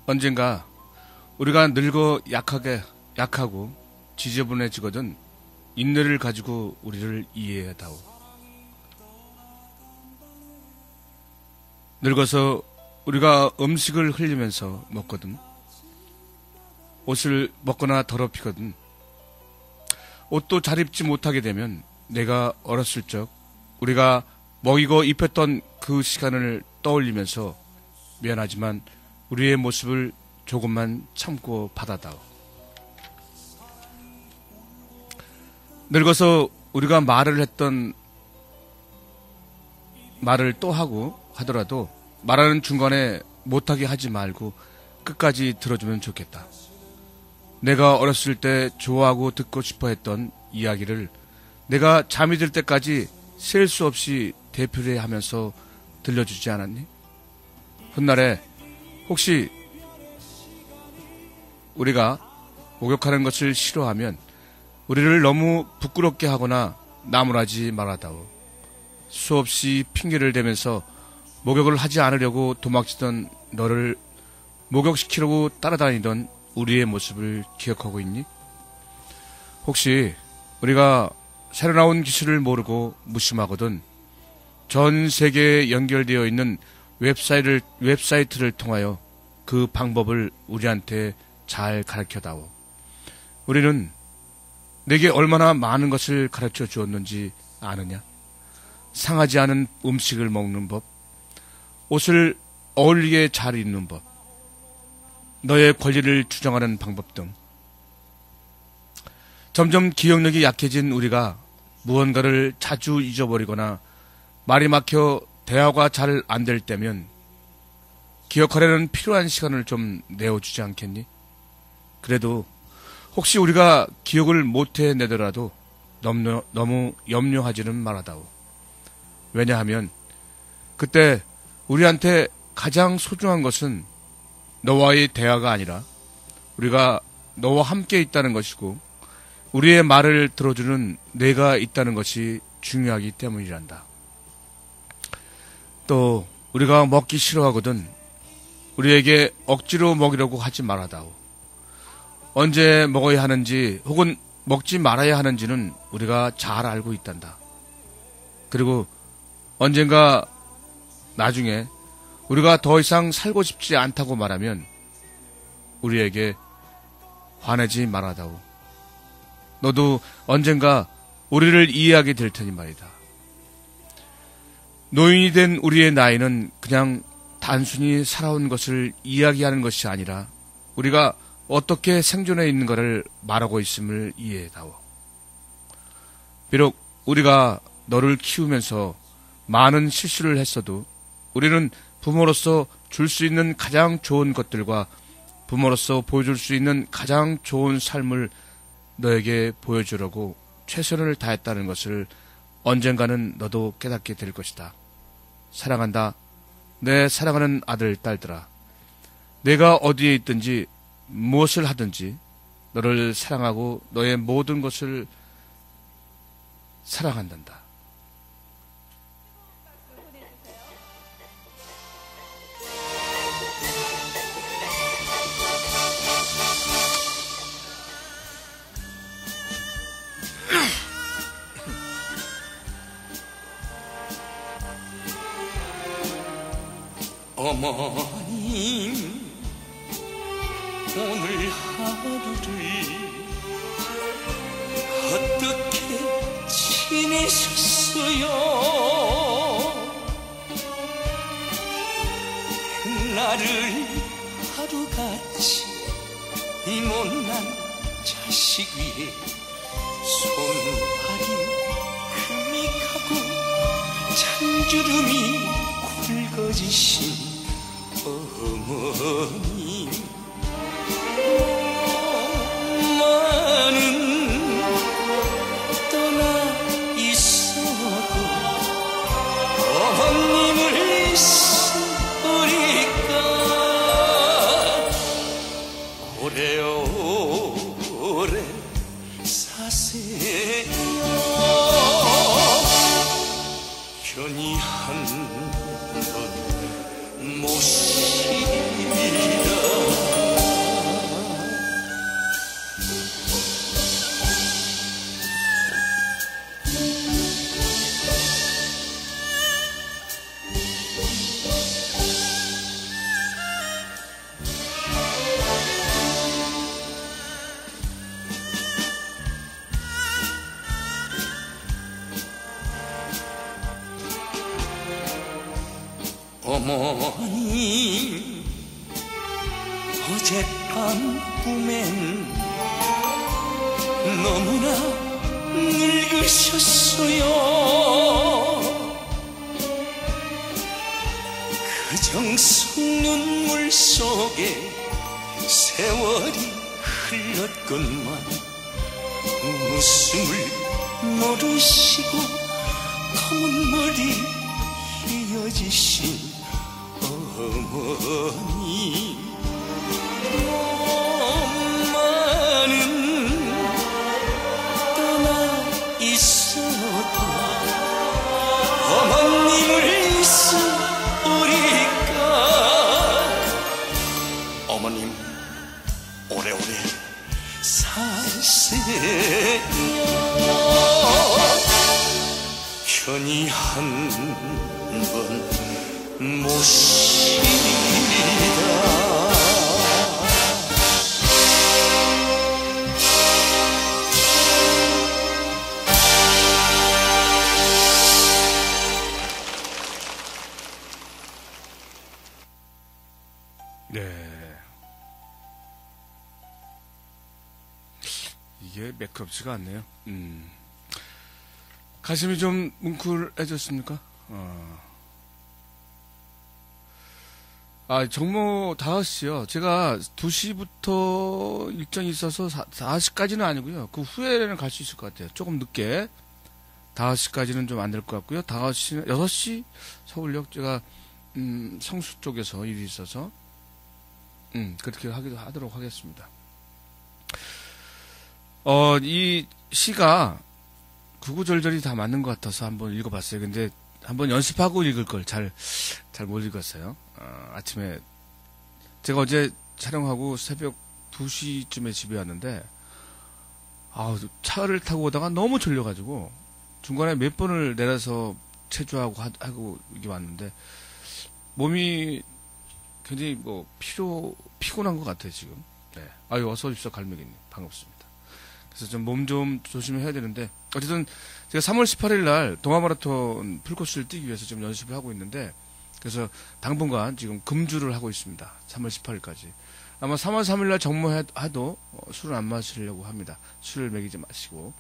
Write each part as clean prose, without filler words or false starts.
언젠가 우리가 늙어 약하고 지저분해지거든 인내를 가지고 우리를 이해해다오. 늙어서 우리가 음식을 흘리면서 먹거든. 옷을 먹거나 더럽히거든. 옷도 잘 입지 못하게 되면 내가 어렸을 적 우리가 먹이고 입혔던 그 시간을 떠올리면서 미안하지만 우리의 모습을 조금만 참고 받아다오. 늙어서 우리가 말을 했던 말을 또 하고 하더라도 말하는 중간에 못하게 하지 말고 끝까지 들어주면 좋겠다. 내가 어렸을 때 좋아하고 듣고 싶어 했던 이야기를 내가 잠이 들 때까지 셀 수 없이 되풀이 하면서 들려주지 않았니? 훗날에 혹시 우리가 목욕하는 것을 싫어하면 우리를 너무 부끄럽게 하거나 나무라지 말아다오. 수없이 핑계를 대면서 목욕을 하지 않으려고 도망치던 너를 목욕시키려고 따라다니던 우리의 모습을 기억하고 있니? 혹시 우리가 새로 나온 기술을 모르고 무심하거든 전 세계에 연결되어 있는 웹사이트를 통하여 그 방법을 우리한테 잘 가르쳐다오. 우리는 내게 얼마나 많은 것을 가르쳐 주었는지 아느냐? 상하지 않은 음식을 먹는 법, 옷을 어울리게 잘 입는 법, 너의 권리를 주장하는 방법 등. 점점 기억력이 약해진 우리가 무언가를 자주 잊어버리거나 말이 막혀 대화가 잘 안 될 때면 기억하려는 필요한 시간을 좀 내어주지 않겠니? 그래도 혹시 우리가 기억을 못해내더라도 너무 염려하지는 말아다오. 왜냐하면 그때 우리한테 가장 소중한 것은 너와의 대화가 아니라 우리가 너와 함께 있다는 것이고 우리의 말을 들어주는 내가 있다는 것이 중요하기 때문이란다. 또 우리가 먹기 싫어하거든 우리에게 억지로 먹이려고 하지 말아다오. 언제 먹어야 하는지 혹은 먹지 말아야 하는지는 우리가 잘 알고 있단다. 그리고 언젠가 나중에 우리가 더 이상 살고 싶지 않다고 말하면 우리에게 화내지 말아다오. 너도 언젠가 우리를 이해하게 될 테니 말이다. 노인이 된 우리의 나이는 그냥 단순히 살아온 것을 이야기하는 것이 아니라 우리가 어떻게 생존해 있는가를 말하고 있음을 이해해다오. 비록 우리가 너를 키우면서 많은 실수를 했어도 우리는 부모로서 줄 수 있는 가장 좋은 것들과 부모로서 보여줄 수 있는 가장 좋은 삶을 너에게 보여주려고 최선을 다했다는 것을 언젠가는 너도 깨닫게 될 것이다. 사랑한다. 내 사랑하는 아들, 딸들아. 내가 어디에 있든지 무엇을 하든지 너를 사랑하고 너의 모든 것을 사랑한단다. 어머님, 오늘 하루를 어떻게 지내셨어요? 나를 하루같이 이 못난 자식 위에 손발이 금이 가고 잔주름이 굵어지신 어머님, 엄마는 떠나 있어도 어머님을 쓰리까 오래오래 사세요. 편히 한번 모시라. 어머니 어젯밤 꿈엔 너무나 늙으셨어요. 그 정성 눈물 속에 세월이 흘렀건만 웃음을 모르시고 검은 머리 휘어지신 어머니. 엄마는 떠나 있어도 어머님을 있으리까. 어머님 오래오래 사세요. 편히 한번 모시다. 네. 이게 매끄럽지가 않네요. 가슴이 좀 뭉클해졌습니까? 정모 5시요. 제가 2시부터 일정이 있어서 4시까지는 아니고요. 그 후에는 갈 수 있을 것 같아요. 조금 늦게. 5시까지는 좀 안 될 것 같고요. 5시는, 6시 서울역 제가, 성수 쪽에서 일이 있어서, 그렇게 하도록 하겠습니다. 이 시가 구구절절이 다 맞는 것 같아서 한번 읽어봤어요. 근데 한번 연습하고 읽을 걸 잘 못 읽었어요. 아침에 제가 어제 촬영하고 새벽 2시쯤에 집에 왔는데 차를 타고 오다가 너무 졸려가지고 중간에 몇 번을 내려서 체조하고 하고 이게 왔는데 몸이 굉장히 피곤한 것 같아요 지금. 네. 어서 오십시오 갈매기님 반갑습니다. 그래서 좀 몸 좀 조심해야 되는데 어쨌든 제가 3월 18일 날 동아마라톤 풀코스를 뛰기 위해서 지금 연습을 하고 있는데 그래서 당분간 지금 금주를 하고 있습니다. 3월 18일까지. 아마 3월 3일 날 정모해도 술을 안 마시려고 합니다. 술을 먹이지 마시고.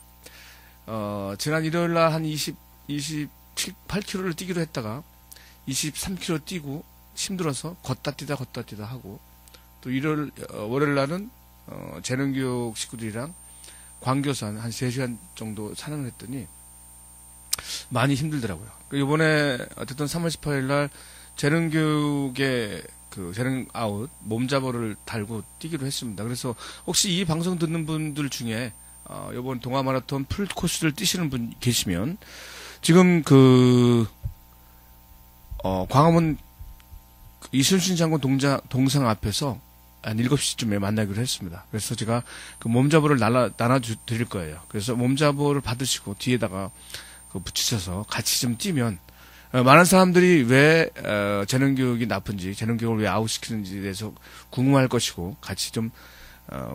지난 일요일 날 한 28km를 뛰기로 했다가 23km 뛰고 힘들어서 걷다 뛰다 하고 또 월요일 날은 재능교육 식구들이랑 광교산 한 3시간 정도 산행을 했더니 많이 힘들더라고요. 이번에 어쨌든 3월 18일 날 재능교육의 그 재능아웃 몸잡이를 달고 뛰기로 했습니다. 그래서 혹시 이 방송 듣는 분들 중에 이번 동아마라톤 풀코스를 뛰시는 분 계시면 지금 광화문 이순신 장군 동상 앞에서 한 7시쯤에 만나기로 했습니다. 그래서 제가 그 몸잡이를 나눠드릴 거예요. 그래서 몸잡이를 받으시고 뒤에다가 붙이셔서 같이 좀 뛰면 많은 사람들이 왜 재능교육이 나쁜지 재능교육을 왜 아웃시키는지에 대해서 궁금할 것이고 같이 좀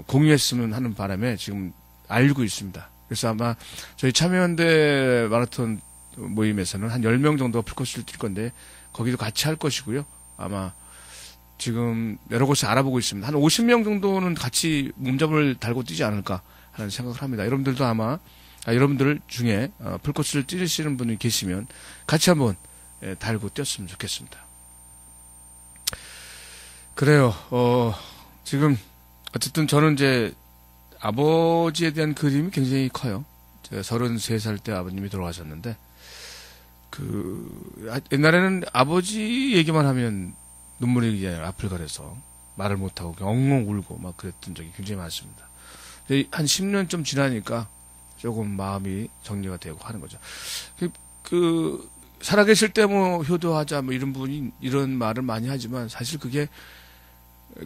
공유했으면 하는 바람에 지금 알고 있습니다. 그래서 아마 저희 참여연대 마라톤 모임에서는 한 10명 정도 풀코스를 뛸 건데 거기도 같이 할 것이고요. 아마 지금 여러 곳에 알아보고 있습니다. 한 50명 정도는 같이 몸잡이를 달고 뛰지 않을까 하는 생각을 합니다. 여러분들도 아마 여러분들 중에 풀코스를 뛰시는 분이 계시면 같이 한번 달고 뛰었으면 좋겠습니다. 그래요. 지금 어쨌든 저는 이제 아버지에 대한 그림이 굉장히 커요. 제가 33살 때 아버님이 돌아가셨는데 옛날에는 아버지 얘기만 하면 눈물이 앞을 가려서 말을 못하고 엉엉 울고 막 그랬던 적이 굉장히 많습니다. 근데 한 10년 좀 지나니까 조금 마음이 정리가 되고 하는 거죠. 살아계실 때 효도하자 이런 말을 많이 하지만 사실 그게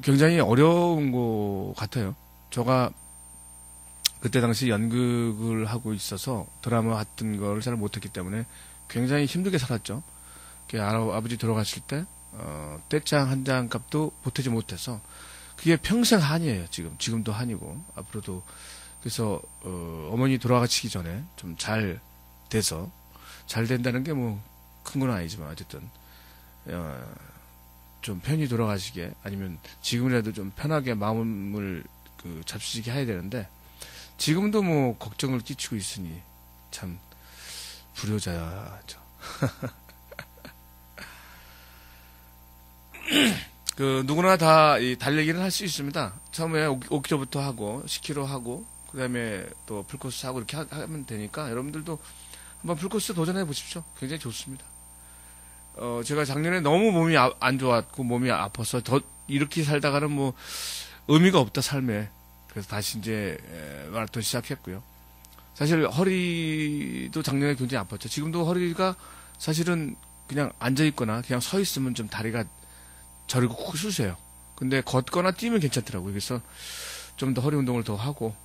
굉장히 어려운 것 같아요. 제가 그때 당시 연극을 하고 있어서 드라마 했던 걸 잘 못했기 때문에 굉장히 힘들게 살았죠. 아버지 돌아가실 때 떼짱 한 장 값도 보태지 못해서 그게 평생 한이에요. 지금도 한이고 앞으로도. 그래서 어머니 돌아가시기 전에 좀 잘 돼서 잘 된다는 게 큰 건 아니지만 어쨌든 좀 편히 돌아가시게, 아니면 지금이라도 좀 편하게 마음을 잡수시게 해야 되는데, 지금도 뭐 걱정을 끼치고 있으니 참 불효자죠. 누구나 다 이 달리기는 할 수 있습니다. 처음에 5km부터 하고 10km 하고 그 다음에 또 풀코스 하고 이렇게 하면 되니까 여러분들도 한번 풀코스 도전해 보십시오. 굉장히 좋습니다. 제가 작년에 너무 몸이 안 좋았고 몸이 아파서 더 이렇게 살다가는 뭐 의미가 없다 삶에. 그래서 다시 이제 마라톤 시작했고요. 사실 허리도 작년에 굉장히 아팠죠. 지금도 허리가 사실은 그냥 앉아 있거나 그냥 서 있으면 좀 다리가 저리고 쿡 쑤세요. 근데 걷거나 뛰면 괜찮더라고요. 그래서 좀 더 허리 운동을 더 하고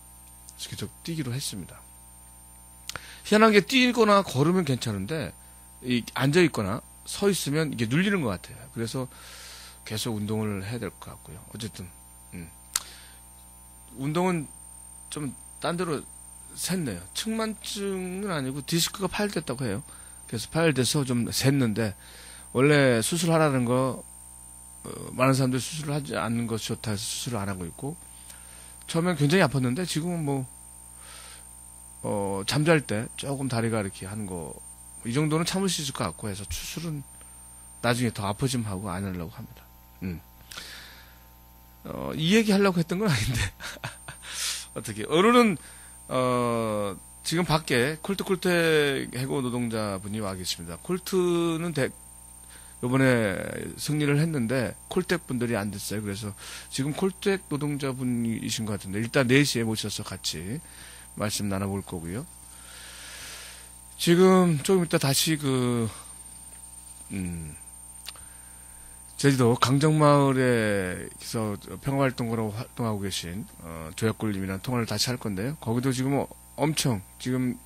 계속 뛰기로 했습니다. 희한한 게 뛰거나 걸으면 괜찮은데 앉아 있거나 서 있으면 이게 눌리는 것 같아요. 그래서 계속 운동을 해야 될 것 같고요. 어쨌든 운동은 좀 딴 데로 샜네요. 측만증은 아니고 디스크가 파열됐다고 해요. 그래서 파열돼서 좀 샜는데 원래 수술하라는 거 많은 사람들이 수술을 하지 않는 것이 좋다 해서 수술을 안 하고 있고, 처음엔 굉장히 아팠는데 지금은 뭐 잠잘 때 조금 다리가 이렇게 하는 거 이 정도는 참을 수 있을 것 같고 해서 수술은 나중에 더 아프지만 하고 안 하려고 합니다. 이 얘기 하려고 했던 건 아닌데 어떻게 오늘은 지금 밖에 콜트 해고 노동자분이 와 계십니다. 콜트는 요번에 승리를 했는데 콜텍 분들이 안 됐어요. 그래서 지금 콜텍 노동자분이신 것 같은데 일단 4시에 모셔서 같이 말씀 나눠볼 거고요. 지금 조금 이따 다시 제주도 강정마을에서 평화활동가로 활동하고 계신 조약골님이랑 통화를 다시 할 건데요. 거기도 지금 엄청 지금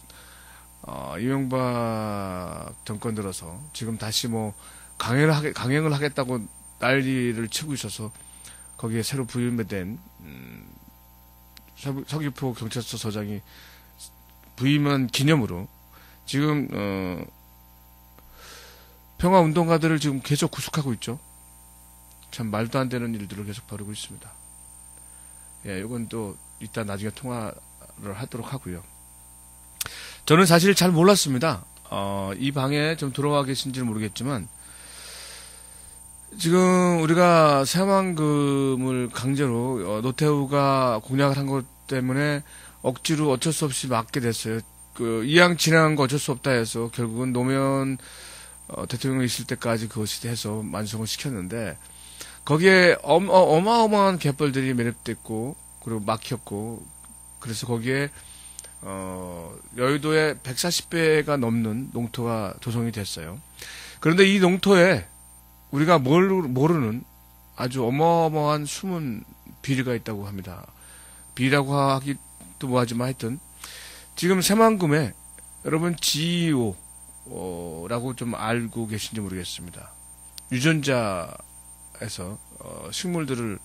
이명박 정권 들어서 지금 다시 뭐 강행을 하겠다고 난리를 치고 있어서 거기에 새로 부임된 서귀포 경찰서 서장이 부임한 기념으로 지금 평화운동가들을 지금 계속 구속하고 있죠. 참 말도 안 되는 일들을 계속 벌이고 있습니다. 예, 이건 또 이따 나중에 통화를 하도록 하고요. 저는 사실 잘 몰랐습니다. 이 방에 좀 들어와 계신지는 모르겠지만 지금 우리가 새만금을 강제로 노태우가 공약을 한 것 때문에 억지로 어쩔 수 없이 막게 됐어요. 이왕 진행한 거 어쩔 수 없다 해서 결국은 노무현 대통령이 있을 때까지 그것이 해서 완성을 시켰는데 거기에 어마어마한 갯벌들이 매립됐고 그리고 막혔고 그래서 거기에 여의도에 140배가 넘는 농토가 조성이 됐어요. 그런데 이 농토에 우리가 모르는 아주 어마어마한 숨은 비리가 있다고 합니다. 비리라고 하기도 뭐하지만 하여튼 지금 새만금에 여러분 GEO라고 좀 알고 계신지 모르겠습니다. 유전자에서 식물들을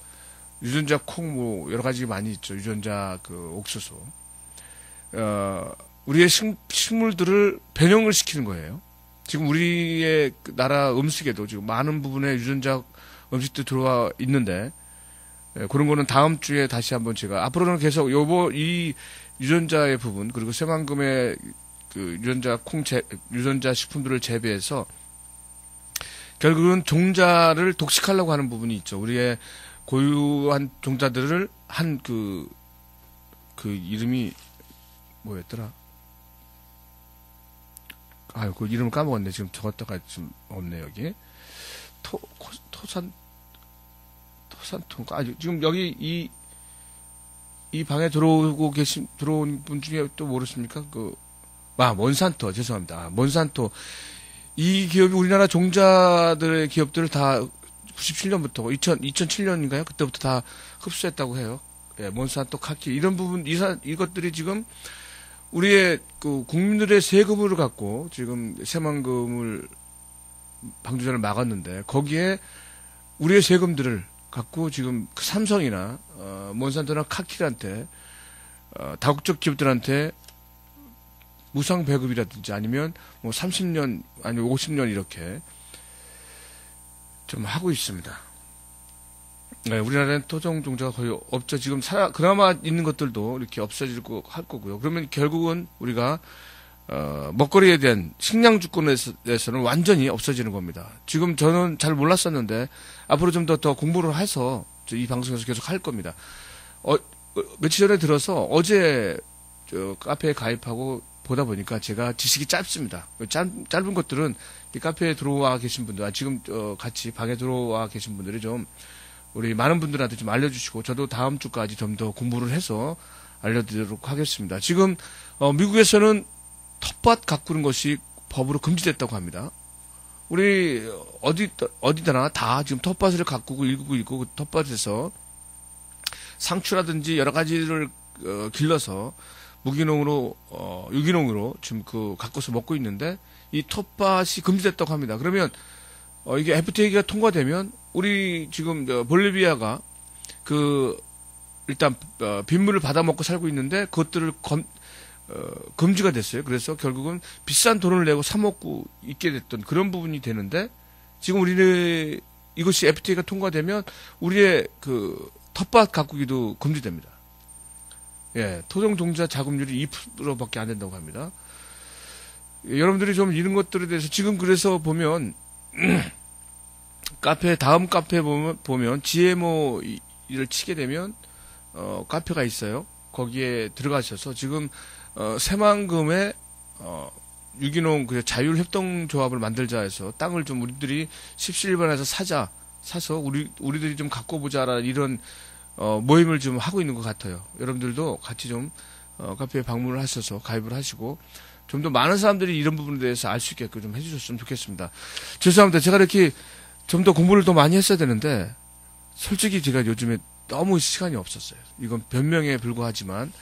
유전자 콩 뭐 여러 가지 많이 있죠. 유전자 옥수수 우리의 식물들을 변형을 시키는 거예요. 지금 우리의 나라 음식에도 지금 많은 부분에 유전자 음식도 들어와 있는데 그런 거는 다음 주에 다시 한번 제가 앞으로는 계속 이 유전자의 부분 그리고 새만금의 유전자 식품들을 재배해서 결국은 종자를 독식하려고 하는 부분이 있죠. 우리의 고유한 종자들을 한 그 이름이 뭐였더라? 그 이름을 까먹었네. 지금 적었다가 지금 없네, 여기. 토산통. 지금 여기 이 방에 들어온 분 중에 또 모르십니까? 몬산토. 죄송합니다. 몬산토. 이 기업이 우리나라 종자들의 기업들을 다 97년부터, 2007년인가요? 그때부터 다 흡수했다고 해요. 예, 몬산토, 카키. 이런 부분, 이것들이 지금 우리의 국민들의 세금을 갖고 지금 새만금을 방조전을 막았는데 거기에 우리의 세금들을 갖고 지금 삼성이나 몬산토나 카키한테 다국적 기업들한테 무상 배급이라든지 아니면 뭐 30년 아니면 50년 이렇게 좀 하고 있습니다. 네, 우리나라는 토종 종자가 거의 없죠. 지금 그나마 있는 것들도 이렇게 없어지고 할 거고요. 그러면 결국은 우리가 먹거리에 대한 식량 주권에서는 완전히 없어지는 겁니다. 지금 저는 잘 몰랐었는데 앞으로 좀 더 공부를 해서 이 방송에서 계속 할 겁니다. 며칠 전에 들어서 어제 카페에 가입하고 보다 보니까 제가 지식이 짧습니다. 짧은 것들은 이 카페에 들어와 계신 분들, 지금 같이 방에 들어와 계신 분들이 좀 우리 많은 분들한테 좀 알려주시고 저도 다음 주까지 좀 더 공부를 해서 알려드리도록 하겠습니다. 지금 미국에서는 텃밭 가꾸는 것이 법으로 금지됐다고 합니다. 우리 어디다나 다 지금 텃밭을 가꾸고 일구고 있고 그 텃밭에서 상추라든지 여러 가지를 길러서 무기농으로 유기농으로 지금 가꿔서 먹고 있는데 이 텃밭이 금지됐다고 합니다. 그러면 이게 FTA가 통과되면 우리 지금 볼리비아가 일단 빗물을 받아 먹고 살고 있는데 그것들을 금지가 됐어요. 그래서 결국은 비싼 돈을 내고 사 먹고 있게 됐던 그런 부분이 되는데 지금 우리는 이것이 FTA가 통과되면 우리의 텃밭 가꾸기도 금지됩니다. 예, 토종 종자 자급률이 2%밖에 안 된다고 합니다. 여러분들이 좀 이런 것들에 대해서 지금 그래서 보면 다음 카페 보면 GMO를 치게 되면 카페가 있어요. 거기에 들어가셔서 지금 새만금에 유기농 자율협동조합을 만들자 해서 땅을 좀 우리들이 17번에서 사서 우리들이 좀 가꿔보자라는 이런 모임을 좀 하고 있는 것 같아요. 여러분들도 같이 좀 카페에 방문을 하셔서 가입을 하시고 좀 더 많은 사람들이 이런 부분에 대해서 알 수 있게끔 좀 해주셨으면 좋겠습니다. 죄송합니다. 제가 이렇게 좀 더 공부를 더 많이 했어야 되는데 솔직히 제가 요즘에 너무 시간이 없었어요. 이건 변명에 불과하지만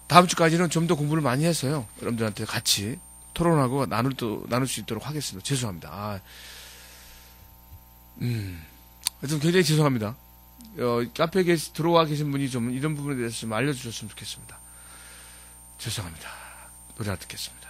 다음 주까지는 좀 더 공부를 많이 해서요. 여러분들한테 같이 토론하고 나눌 수 있도록 하겠습니다. 죄송합니다. 좀 굉장히 죄송합니다. 카페에 들어와 계신 분이 좀 이런 부분에 대해서 좀 알려주셨으면 좋겠습니다. 죄송합니다. 노래 하나 듣겠습니다.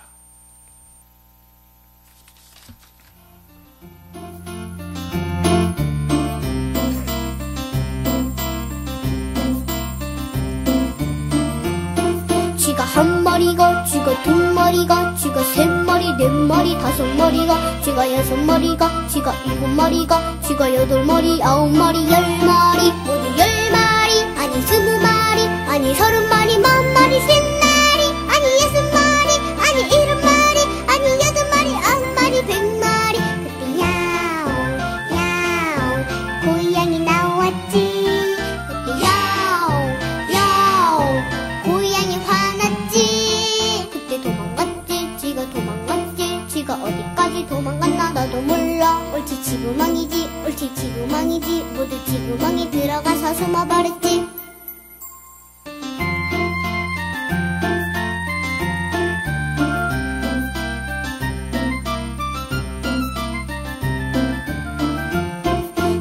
쥐가 한 마리가, 쥐가 두 마리가, 쥐가 세 마리, 네 마리, 다섯 마리가, 쥐가 여섯 마리가, 쥐가 일곱 마리가, 쥐가 여덟 마리, 아홉 마리, 열 마리, 모두 열 마리, 아니 스무 마리, 아니 서른 마리, 만 마리, 쉰 마리, 아니 예순 마리, 아니 일흔 마리, 아니 여덟 마리, 아홉 마리, 백 마리. 그때 야옹 야옹 고양이 나왔지. 그때 야옹 야옹 고양이 화났지. 그때 도망갔지. 쥐가 도망갔지. 쥐가 어디까지 도망갔나 나도 몰라. 옳지 지구망이지. 옳지 지구망이지. 모두 지구망이 들어가서 숨어버렸지.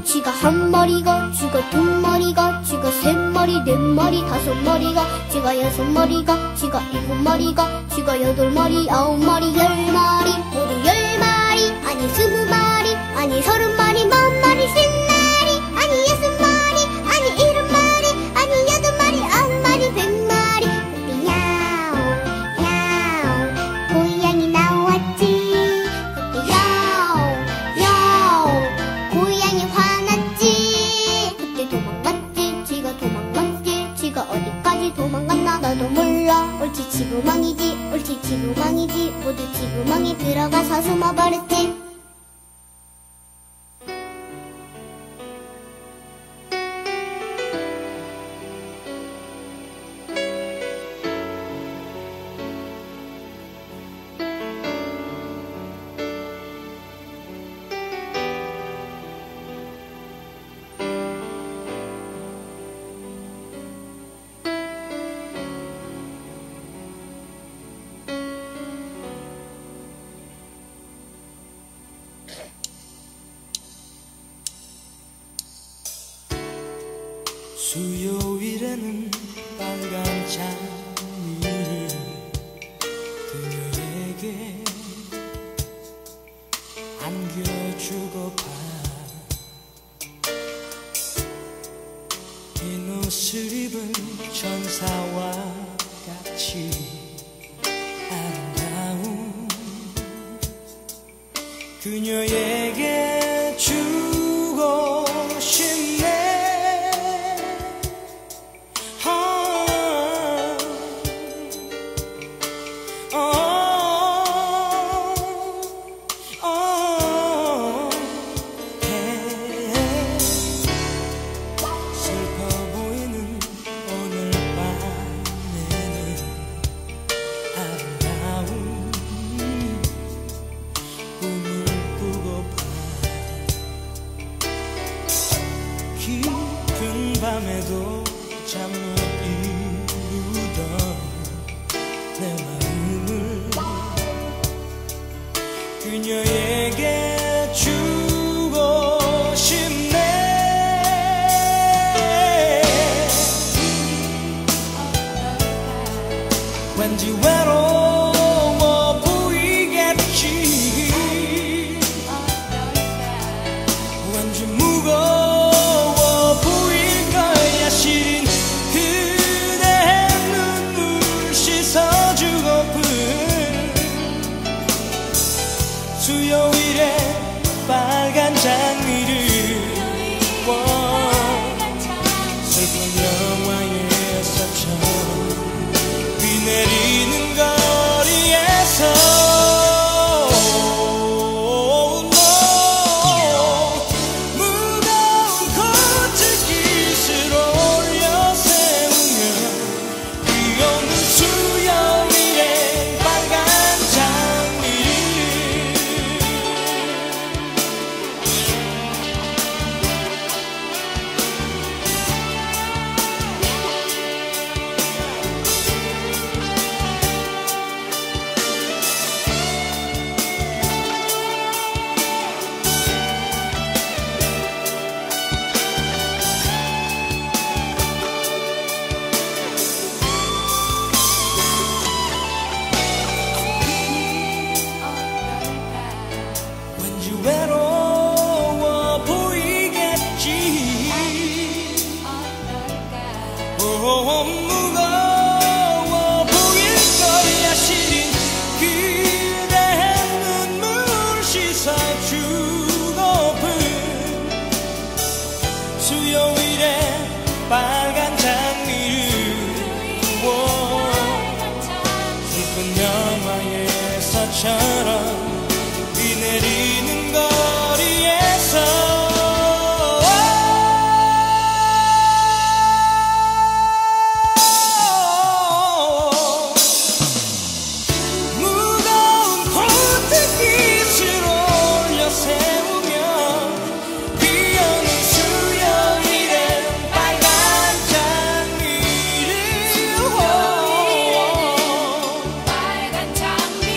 쥐가 한 마리가, 쥐가 두 마리가, 쥐가 세 마리, 네 마리, 다섯 마리가, 쥐가 여섯 마리가, 쥐가 일곱 마리가, 쥐가 여덟 마리, 아홉 마리, 열 마리, 모두 열 마리, 아니 스무 마리, 아니 서른 마리, 만 마리, 쉰 마리, 아니 예순 마리, 아니 일흔 마리, 아니 여덟 마리, 아홉 마리, 백 마리. 그때 야옹 야옹 고양이 나왔지. 그때 야옹 야옹 고양이 화났지. 그때 도망갔지. 쥐가 도망갔지. 쥐가 어디까지 도망갔나 나도 몰라. 옳지 지구망이지. 옳지 지구망이지. 모두 지구망이 들어가서 숨어버렸지. 수요일에는 빨간 장미 그녀에게 안겨주고파 흰 옷을 입은 천사와 같이 아름다운 그녀에게 주고 싶네. 밤에도 잠 못 이루던 내 마음을 그녀에게 주고 싶네. 왠지 외로워 보이겠지. 왠지 무거워 수요일에 빨간 장미를 슬픈 영화에서처럼 비 내리는 거리에서 무거운 코트깃을 올려 세우며 비 오는 수요일에 빨간 외로워 보이겠지. 무거워 보일 거야. 시린 그대의 눈물 씻어주고픈 수요일에 빨간 장미를 슬픈 영화에서처럼 비 내리는 거리에서 무거운 코트깃을 올려 세우며 비 오는 수요일엔 빨간 장미를 빨간 장미를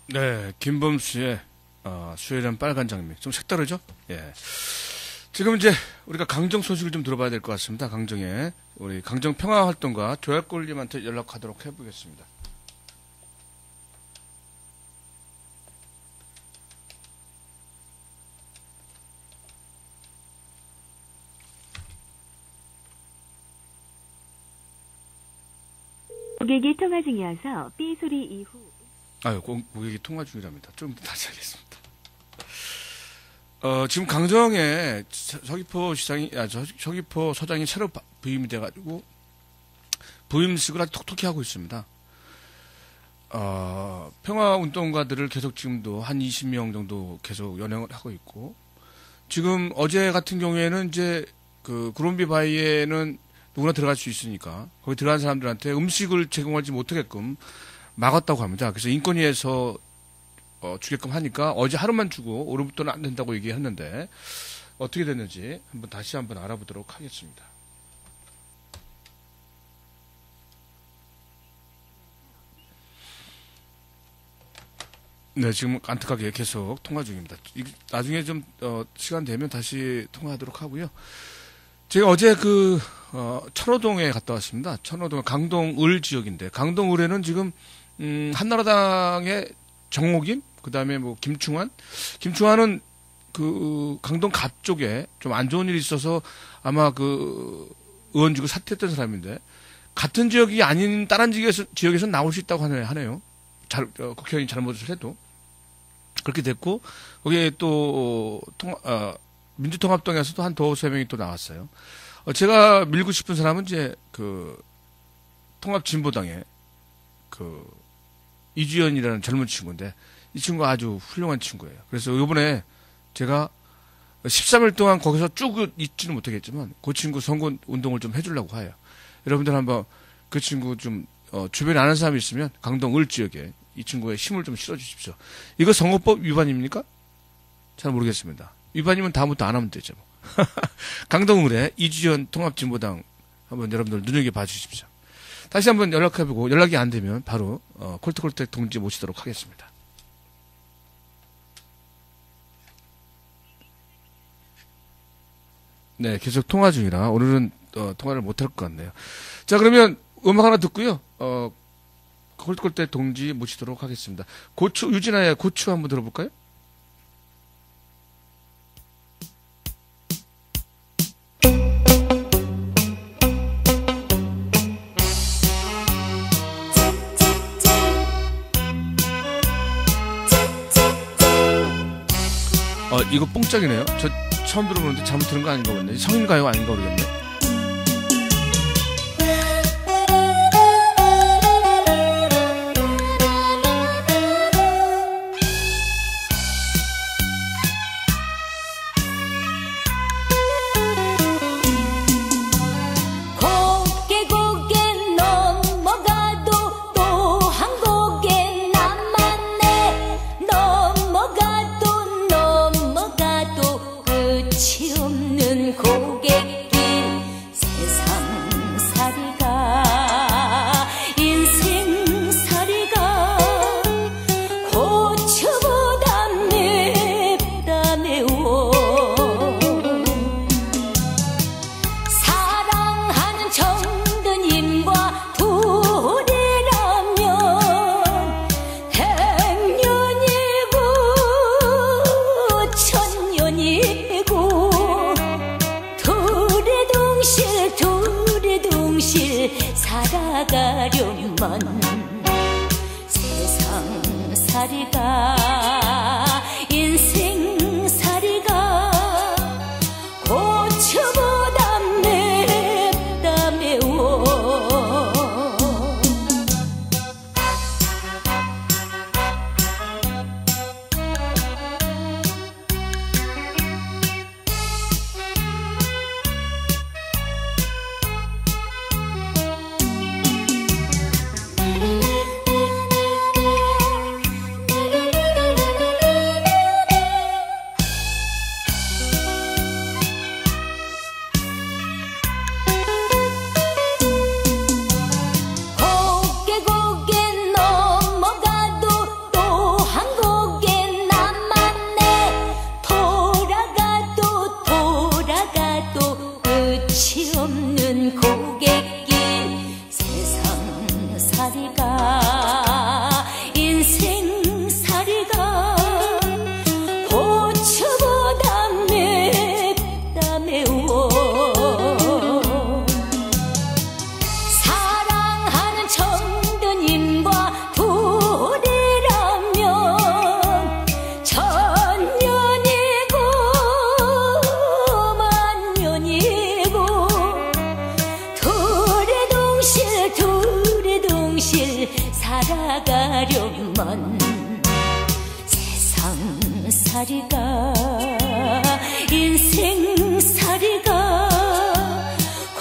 네, 김범수의 수요일은 빨간 장미. 좀 색다르죠? 예. 지금 이제 우리가 강정 소식을 좀 들어봐야 될 것 같습니다. 강정에 우리 강정 평화활동가 조약골님한테 연락하도록 해보겠습니다. 고객이 통화 중이어서 삐 소리 이후. 아유, 고객이 통화 중이랍니다. 좀 다시 하겠습니다. 지금 강정에 서귀포 시장이, 서귀포 서장이 새로 부임이 돼가지고 부임식을 아주 톡톡히 하고 있습니다. 평화운동가들을 계속 지금도 한 20명 정도 계속 연행을 하고 있고, 지금 어제 같은 경우에는 이제 그 그롬비 바이에는 누구나 들어갈 수 있으니까 거기 들어간 사람들한테 음식을 제공하지 못하게끔 막았다고 합니다. 그래서 인권위에서 주게끔 하니까 어제 하루만 주고 오늘부터는 안 된다고 얘기했는데 어떻게 됐는지 다시 한번 알아보도록 하겠습니다. 네, 지금 안타깝게 계속 통화 중입니다. 나중에 좀 시간 되면 다시 통화하도록 하고요. 제가 어제 천호동에 갔다 왔습니다. 천호동 강동을 지역인데, 강동을에는 지금 한나라당의 정옥임, 그 다음에 뭐 김충환은 그 강동 갑 쪽에 좀 안 좋은 일이 있어서 아마 그 의원직을 사퇴했던 사람인데, 같은 지역이 아닌 다른 지역에서 나올 수 있다고 하네요. 국회의원이 잘못을 해도. 그렇게 됐고, 거기에 또 민주통합당에서도 한 두세 명이 또 나왔어요. 제가 밀고 싶은 사람은 이제 통합진보당의 이주연이라는 젊은 친구인데, 이 친구가 아주 훌륭한 친구예요. 그래서 이번에 제가 13일 동안 거기서 쭉 있지는 못하겠지만 그 친구 선거 운동을 좀 해주려고 해요. 여러분들 한번 그 친구 좀 주변에 아는 사람이 있으면 강동 을 지역에 이 친구의 힘을 좀 실어주십시오. 이거 선거법 위반입니까? 잘 모르겠습니다. 위반이면 다음부터 안 하면 되죠. 강동을의 이주연 통합진보당 한번 여러분들 눈여겨봐 주십시오. 다시 한번 연락해보고 연락이 안 되면 바로 콜트콜텍 동지 모시도록 하겠습니다. 네, 계속 통화 중이라 오늘은 통화를 못할 것 같네요. 자, 그러면 음악 하나 듣고요. 콜트콜텍 동지 모시도록 하겠습니다. 유진아의 고추 한번 들어볼까요? 이거 뽕짝이네요. 저 처음 들어보는데 잘못 들은 거 아닌가 모르겠네. 성인가요? 아닌가 모르겠네. 살아가려면 세상살이가 인생살이가 고추보다 맵다 매워 살아가려면 세상살이가 인생살이가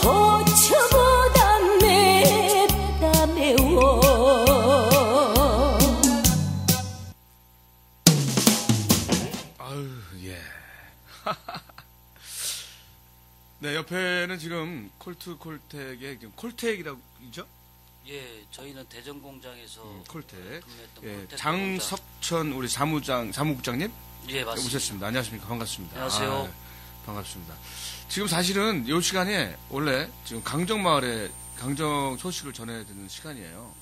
고추보다 맵다 매워. 아유, 예. 네, 옆에는 지금 콜트콜텍의 지금 콜텍이라고 있죠? 예, 저희는 대전 공장에서 콜텍. 근무했던 예, 콜텍 장석천 우리 사무국장님 예, 맞습니다. 오셨습니다. 안녕하십니까? 반갑습니다. 안녕하세요. 반갑습니다. 지금 사실은 이 시간에 원래 지금 강정마을에 강정 소식을 전해야 되는 시간이에요.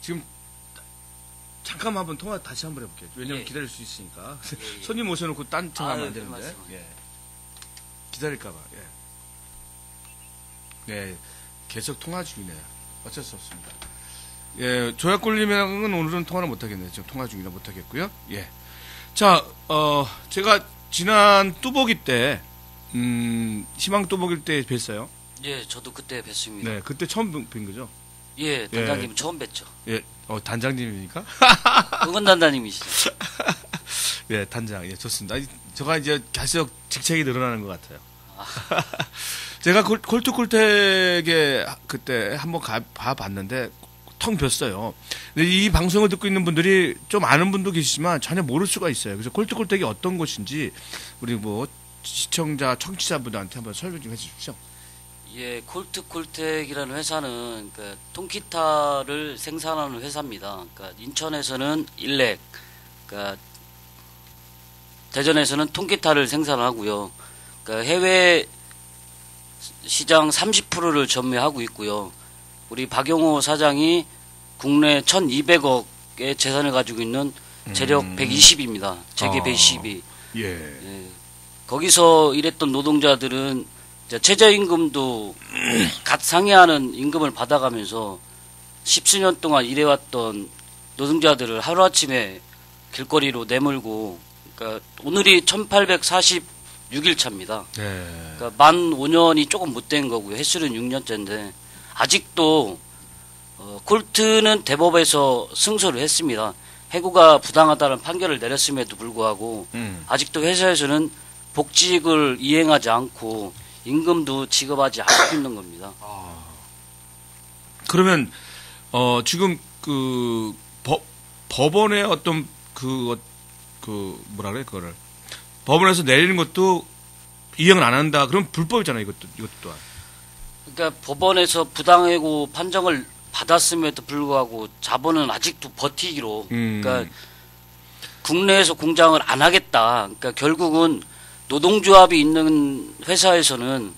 지금 잠깐 한번 통화 다시 한번 해볼게요. 왜냐면 예. 기다릴 수 있으니까. 예. 손님 모셔놓고 딴 척하면 안 네, 되는데. 말씀하세요. 예. 기다릴까봐. 예. 네, 계속 통화 중이네요. 어쩔 수 없습니다. 예, 조약골님이랑은 오늘은 통화를 못하겠네요. 지금 통화 중이라 못하겠고요. 예. 자, 제가 지난 뚜벅이 때, 희망 뚜벅일 때 뵀어요. 예, 저도 그때 뵀습니다. 네, 그때 처음 뵌 거죠? 예, 단장님 처음 뵀죠. 예, 단장님입니까? 응원단장님이시죠. 예, 단장. 예, 좋습니다. 제가 이제 계속 직책이 늘어나는 것 같아요. 제가 콜트콜텍에 그때 한번 봐봤는데 텅 뵀어요. 근데 이 방송을 듣고 있는 분들이 좀 아는 분도 계시지만 전혀 모를 수가 있어요. 그래서 콜트콜텍이 어떤 곳인지 우리 뭐 시청자, 청취자분들한테 한번 설명 좀 해주십시오. 예, 콜트콜텍이라는 회사는 그러니까 통기타를 생산하는 회사입니다. 그러니까 인천에서는 일렉, 그러니까 대전에서는 통기타를 생산하고요. 그러니까 해외 시장 30%를 전매하고 있고요. 우리 박용호 사장이 국내 1,200억의 재산을 가지고 있는 재력 120입니다. 재계 120이. 예. 예. 거기서 일했던 노동자들은 이제 최저임금도 갓 상회하는 임금을 받아가면서 10수년 동안 일해왔던 노동자들을 하루아침에 길거리로 내몰고, 그러니까 오늘이 1846일 차입니다. 네. 그러니까 만 5년이 조금 못 된 거고요. 횟수는 6년째인데 아직도 콜트는 대법에서 승소를 했습니다. 해고가 부당하다는 판결을 내렸음에도 불구하고 아직도 회사에서는 복직을 이행하지 않고 임금도 지급하지 않고 있는 겁니다. 그러면 지금 법원의 어떤 뭐라 그래 그거를 법원에서 내리는 것도 이행을 안 한다. 그럼 불법이잖아요. 이것 또한. 그러니까 법원에서 부당해고 판정을 받았음에도 불구하고 자본은 아직도 버티기로. 그러니까 국내에서 공장을 안 하겠다. 그러니까 결국은 노동조합이 있는 회사에서는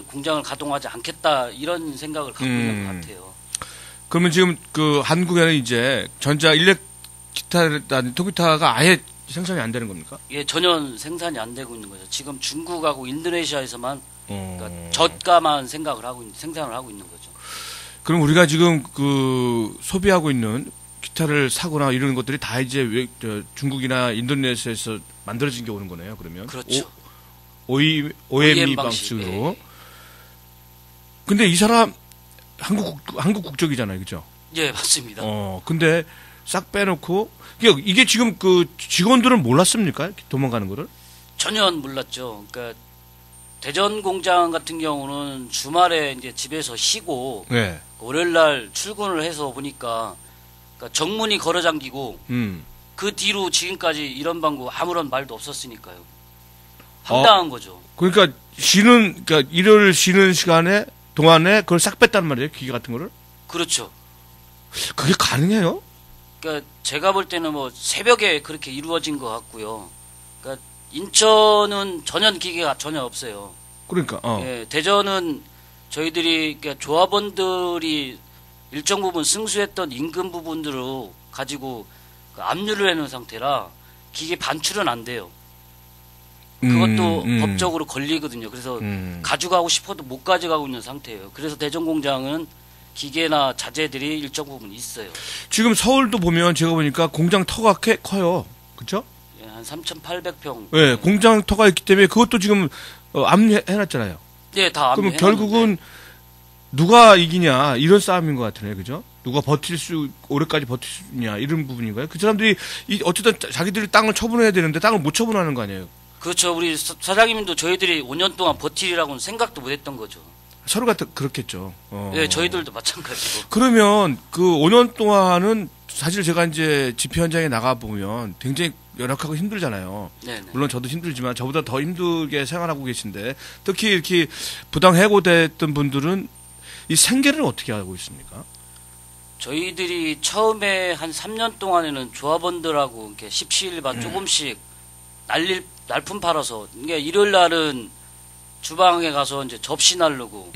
공장을 가동하지 않겠다 이런 생각을 갖고 있는 것 같아요. 그러면 지금 한국에는 이제 전자 일렉 기타 통기타가 아예 생산이 안 되는 겁니까? 예, 전혀 생산이 안 되고 있는 거죠. 지금 중국하고 인도네시아에서만 그러니까 저가만 생산을 하고 있는 거죠. 그럼 우리가 지금 소비하고 있는 기타를 사거나 이런 것들이 다 이제 중국이나 인도네시아에서 만들어진 게 오는 거네요. 그러면 그렇죠. OEM 방식으로. 예. 근데 이 사람 한국 국적이잖아요, 그죠? 예, 맞습니다. 근데 싹 빼놓고 이게 지금 직원들은 몰랐습니까? 도망가는 거를? 전혀 몰랐죠. 그러니까 대전 공장 같은 경우는 주말에 이제 집에서 쉬고 네. 월요일 날 출근을 해서 보니까 그러니까 정문이 걸어 잠기고 그 뒤로 지금까지 이런 방구 아무런 말도 없었으니까요. 황당한 거죠. 그러니까 일요일 쉬는 시간에 동안에 그걸 싹 뺐단 말이에요, 기계 같은 거를? 그렇죠. 그게 가능해요? 그러니까 제가 볼 때는 뭐 새벽에 그렇게 이루어진 것 같고요. 그러니까 인천은 전혀 기계가 전혀 없어요. 그러니까. 예, 대전은 저희들이 그러니까 조합원들이 일정 부분 승수했던 임금 부분들로 가지고 압류를 해놓은 상태라 기계 반출은 안 돼요. 그것도 법적으로 걸리거든요. 그래서 가져가고 싶어도 못 가져가고 있는 상태예요. 그래서 대전 공장은 기계나 자재들이 일정 부분 있어요. 지금 서울도 보면 제가 보니까 공장 터가 커요. 그렇죠? 예, 한 3,800평. 네, 공장 터가 있기 때문에 그것도 지금 압류해놨잖아요. 네, 다 그러면 압류해놨는데. 결국은 누가 이기냐 이런 싸움인 것 같으네요. 그죠? 누가 올해까지 버틸 수 있냐 이런 부분인가요? 그 사람들이 어쨌든 자기들이 땅을 처분해야 되는데 땅을 못 처분하는 거 아니에요? 그렇죠. 우리 사장님도 저희들이 5년 동안 버티리라고는 생각도 못했던 거죠. 서로가 그렇겠죠. 네, 저희들도 마찬가지고. 그러면 그 5년 동안은 사실 제가 이제 집회 현장에 나가 보면 굉장히 열악하고 힘들잖아요. 네네. 물론 저도 힘들지만 저보다 더 힘들게 생활하고 계신데 특히 이렇게 부당 해고됐던 분들은 이 생계를 어떻게 하고 있습니까? 저희들이 처음에 한 3년 동안에는 조합원들하고 이렇게 십시일반 조금씩 날품 팔아서 이게 일요일 날은 주방에 가서 이제 접시 나르고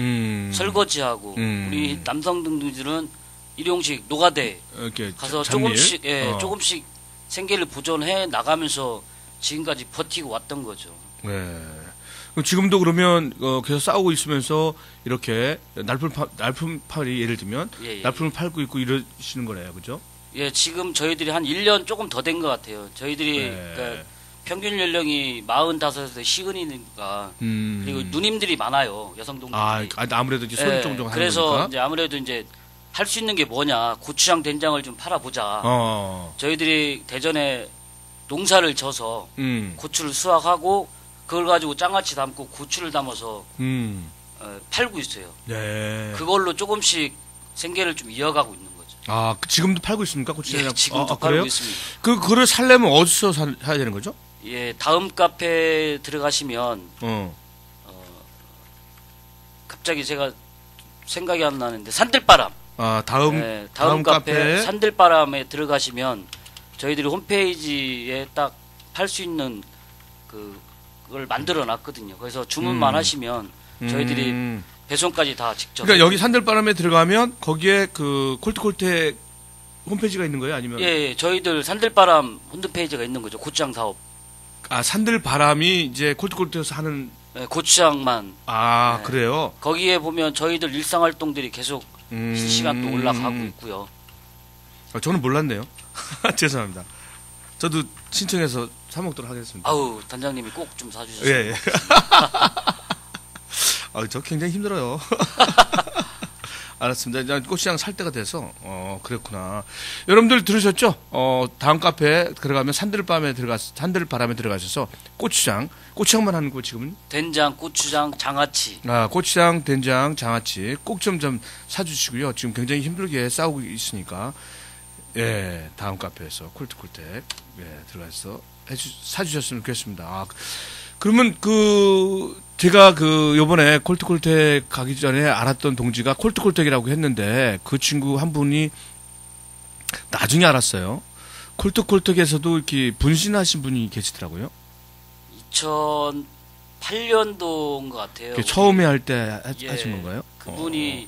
설거지하고 우리 남성 등들은 일용식 노가대 가서 조금씩 조금씩 생계를 보존해 나가면서 지금까지 버티고 왔던 거죠. 네. 그럼 지금도 그러면 계속 싸우고 있으면서 이렇게 날품팔이 예를 들면 예. 날품을 팔고 있고 이러시는 거네요, 그죠? 예, 지금 저희들이 한 1년 조금 더 된 것 같아요. 저희들이 네. 그러니까 평균 연령이 45세 시근이니까 그리고 누님들이 많아요, 여성 동지들이. 아무래도 이제 손 종종 하는 그래서 거니까. 이제 아무래도 이제 할 수 있는 게 뭐냐, 고추장 된장을 좀 팔아보자. 저희들이 대전에 농사를 져서 고추를 수확하고 그걸 가지고 장아찌 담고 고추를 담아서 팔고 있어요. 네. 그걸로 조금씩 생계를 좀 이어가고 있는 거죠. 지금도 팔고 있습니까? 고추장? 예, 지금도 그래요? 팔고 있습니다. 그거를 살려면 어디서 사야 되는 거죠? 예, 다음 카페 들어가시면 갑자기 제가 생각이 안 나는데 산들바람. 다음 카페 산들바람에 들어가시면 저희들이 홈페이지에 딱 팔 수 있는 그걸 만들어 놨거든요. 그래서 주문만 하시면 저희들이 배송까지 다 직접. 그러니까 여기 산들바람에 들어가면 거기에 그 콜트콜텍 홈페이지가 있는 거예요? 아니면? 예, 저희들 산들바람 홈페이지가 있는 거죠. 고추장 사업. 산들바람이 이제 콜트콜텍에서 하는. 네, 고추장만. 네. 그래요? 거기에 보면 저희들 일상활동들이 계속 실시간 또 올라가고 있고요. 저는 몰랐네요. 죄송합니다. 저도 신청해서 사 먹도록 하겠습니다. 아우, 단장님이 꼭 좀 사주셨어요. 예. 저 굉장히 힘들어요. 알았습니다. 고추장 살 때가 돼서 그랬구나. 여러분들 들으셨죠? 다음 카페에 들어가면 산들바람에 들어가셔서 고추장만 하는 거 지금은? 된장, 고추장, 장아찌. 고추장, 된장, 장아찌 꼭 좀 사주시고요. 지금 굉장히 힘들게 싸우고 있으니까 예, 다음 카페에서 콜트콜텍 들어가서 사주셨으면 좋겠습니다. 그러면 제가 요번에 콜트콜텍 가기 전에 알았던 동지가 콜트콜텍이라고 했는데 그 친구 한 분이 나중에 알았어요. 콜트콜텍에서도 이렇게 분신하신 분이 계시더라고요. 2008년도인 것 같아요. 처음에 할 때 하신 건가요? 그분이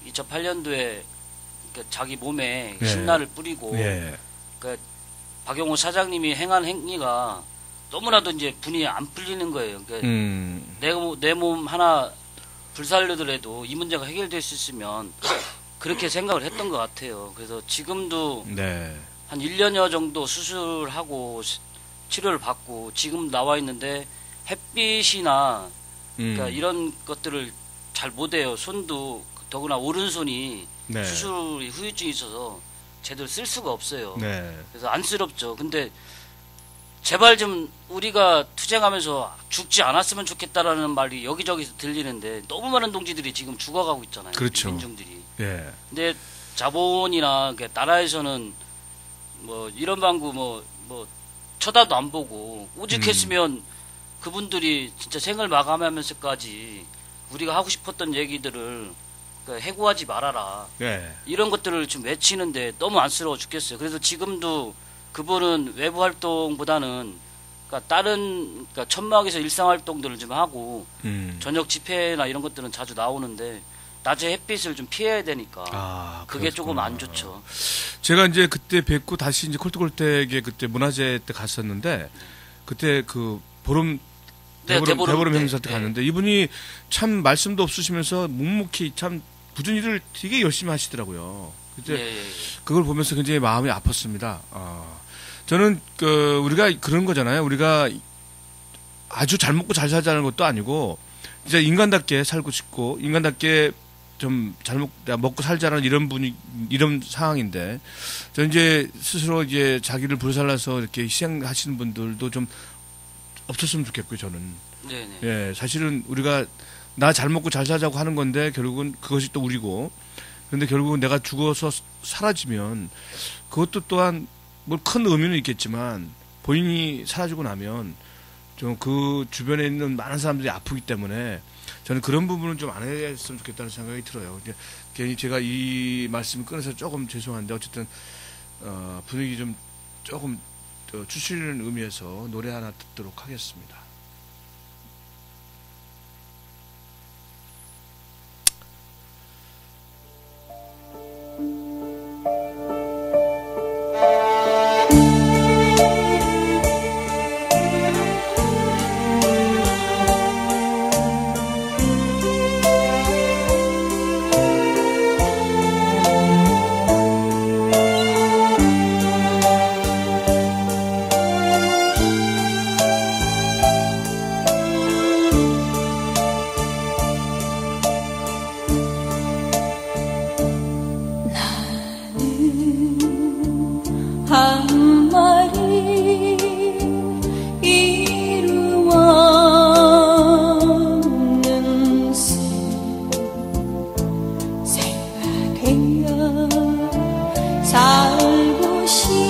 2008년도에 자기 몸에 신나를 뿌리고 그러니까 박용호 사장님이 행한 행위가 너무나도 이제 분이 안 풀리는 거예요. 그러니까 내 몸 하나 불살르더라도 이 문제가 해결될 수 있으면 그렇게 생각을 했던 것 같아요. 그래서 지금도 한 1년여 정도 수술하고 치료를 받고 지금 나와 있는데 햇빛이나 그러니까 이런 것들을 잘 못해요. 손도 더구나 오른손이 수술 후유증이 있어서 제대로 쓸 수가 없어요. 그래서 안쓰럽죠. 근데 제발 좀 우리가 투쟁하면서 죽지 않았으면 좋겠다라는 말이 여기저기서 들리는데 너무 많은 동지들이 지금 죽어가고 있잖아요. 그렇죠. 민중들이. 근데 자본이나 나라에서는 뭐 이런 방구 뭐 쳐다도 안 보고 오직 했으면 그분들이 진짜 생을 마감하면서까지 우리가 하고 싶었던 얘기들을 해고하지 말아라. 이런 것들을 좀 외치는데 너무 안쓰러워 죽겠어요. 그래서 지금도 그분은 외부 활동보다는 다른 천막에서 일상 활동들을 좀 하고 저녁 집회나 이런 것들은 자주 나오는데 낮에 햇빛을 좀 피해야 되니까 그게 조금 안 좋죠. 제가 이제 그때 뵙고 다시 이제 콜트콜텍에 그때 문화제 때 갔었는데 그때 대보름 행사 때 갔는데 이분이 참 말씀도 없으시면서 묵묵히 참 굳은 일을 되게 열심히 하시더라고요. 그때 그걸 보면서 굉장히 마음이 아팠습니다. 저는 우리가 그런 거잖아요. 우리가 아주 잘 먹고 잘 살자는 것도 아니고 진짜 인간답게 살고 싶고 인간답게 좀 먹고 살자는 이런 상황인데, 저 이제 스스로 이제 자기를 불살라서 이렇게 희생하시는 분들도 좀 없었으면 좋겠고요, 저는. 네네. 예, 사실은 우리가 나 잘 먹고 잘 살자고 하는 건데, 결국은 그것이 또 우리고, 그런데 결국은 내가 죽어서 사라지면, 그것도 또한, 뭐 큰 의미는 있겠지만, 본인이 사라지고 나면, 좀 그 주변에 있는 많은 사람들이 아프기 때문에, 저는 그런 부분은 좀 안 했으면 좋겠다는 생각이 들어요. 괜히 제가 이 말씀을 꺼내서 조금 죄송한데, 어쨌든, 분위기 좀 조금 추스리는 의미에서 노래 하나 듣도록 하겠습니다. 한 마리 이름 없는 새 생각해요. 살고 싶어라.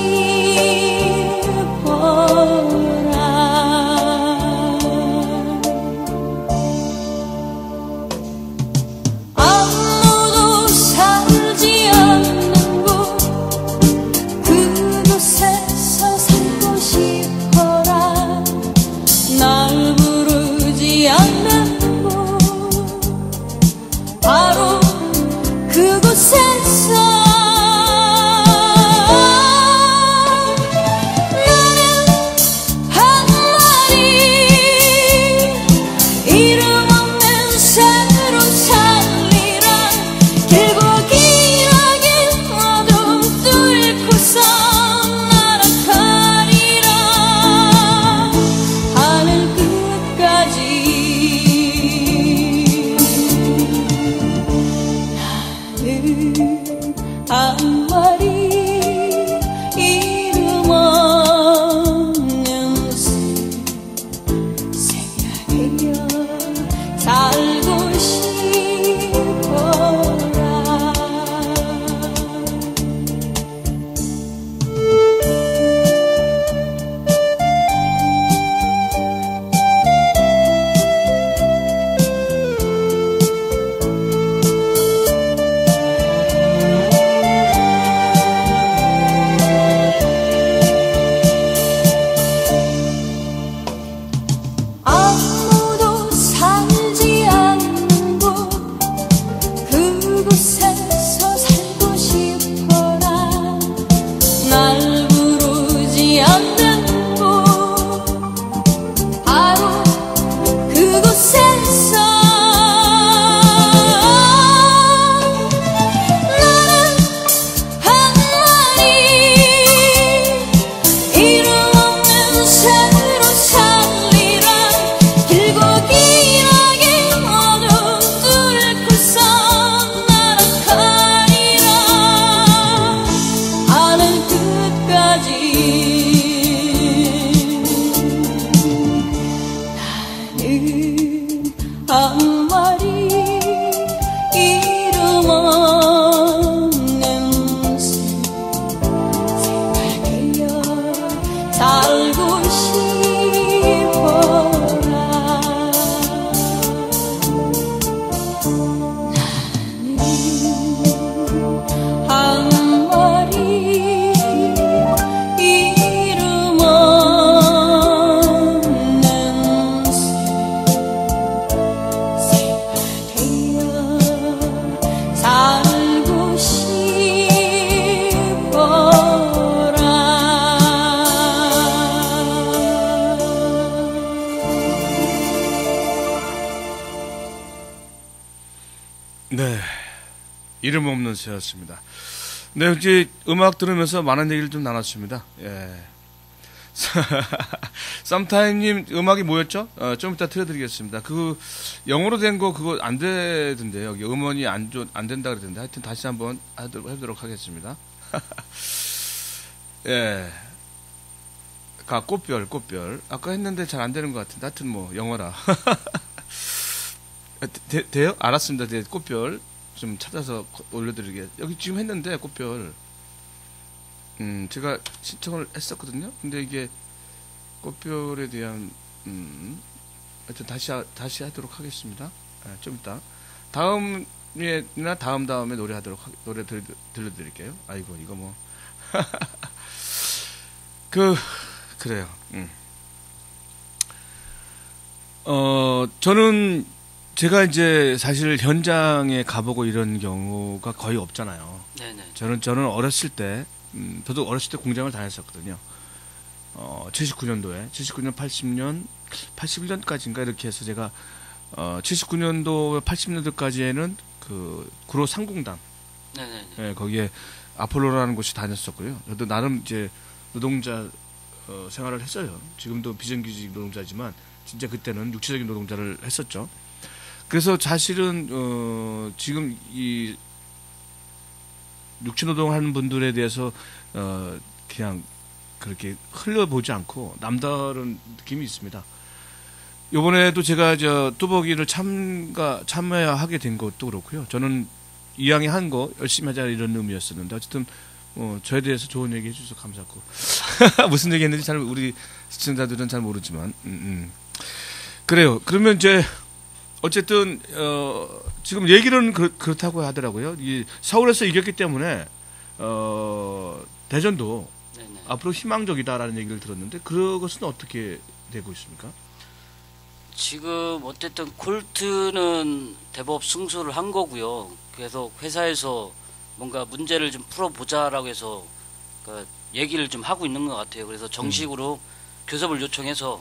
아무도 살지 않는 곳, 그곳에서 살고 싶어라. 날 부르지 않는 곳, 바로 그곳에서 나는 한 마리 이름 없는 새로 살리라. 길고 길하게 어둠 뚫고서 날아가리라. 하늘 끝까지 한 마리 이름 없는 새 생각해요. 살고 싶어라. 아무도 살지 않는 곳, 그곳에서 살고 싶어라. 날 부르지 않는 곳, 바로 그곳에서 나는 한 마리 이름 없는 새로 살리라. 길고 길하게 어둠 뚫고서 날아가리라. 하늘 끝까지 나는 한 마리 이름 없는 새 생각해요. 살고 싶어라. 한 마리 이름 없는 새 생각해요. 살고 네, 이름 없는 새였습니다. 네, 이제 음악 들으면서 많은 얘기를 좀 나눴습니다. 예. 썸타임님 음악이 뭐였죠? 좀 이따 틀어드리겠습니다. 그 영어로 된 거 그거 안 되던데 여기 음원이 안 된다 그러던데 하여튼 다시 한번 해보도록 하겠습니다. 예. 꽃별 아까 했는데 잘 안 되는 것 같은데 하여튼 뭐 영어라. 돼요? 알았습니다. 네, 꽃별 좀 찾아서 올려드리게. 여기 지금 했는데 꽃별. 제가 신청을 했었거든요. 근데 이게 꽃별에 대한 하여튼 다시 하도록 하겠습니다. 좀 이따 다음에나 다음에 노래 들려드릴게요. 아이고 이거 뭐 그래요. 저는 제가 이제 사실 현장에 가보고 이런 경우가 거의 없잖아요. 네네. 저는 어렸을 때, 저도 어렸을 때 공장을 다녔었거든요. 79년도에, 79년, 80년, 81년까지인가 이렇게 해서 제가, 79년도, 80년도까지에는 그, 구로 상공단. 네네. 예, 거기에 아폴로라는 곳이 다녔었고요. 저도 나름 이제 노동자, 생활을 했어요. 지금도 비정규직 노동자지만, 진짜 그때는 육체적인 노동자를 했었죠. 그래서 사실은 지금 이 육체 노동하는 분들에 대해서 그냥 그렇게 흘려보지 않고 남다른 느낌이 있습니다. 이번에도 제가 뚜벅이를 참여하게 된 것도 그렇고요. 저는 이왕에 한 거 열심히 하자 이런 의미였었는데 어쨌든 저에 대해서 좋은 얘기 해주셔서 감사하고 무슨 얘기 했는지 우리 시청자들은 잘 모르지만 그래요. 그러면 이제 어쨌든 지금 얘기는 그렇다고 하더라고요. 서울에서 이겼기 때문에 대전도 네네. 앞으로 희망적이다라는 얘기를 들었는데 그것은 어떻게 되고 있습니까? 지금 어쨌든 콜트는 대법 승소를 한 거고요. 그래서 회사에서 뭔가 문제를 좀 풀어보자라고 해서 그러니까 얘기를 좀 하고 있는 것 같아요. 그래서 정식으로 교섭을 요청해서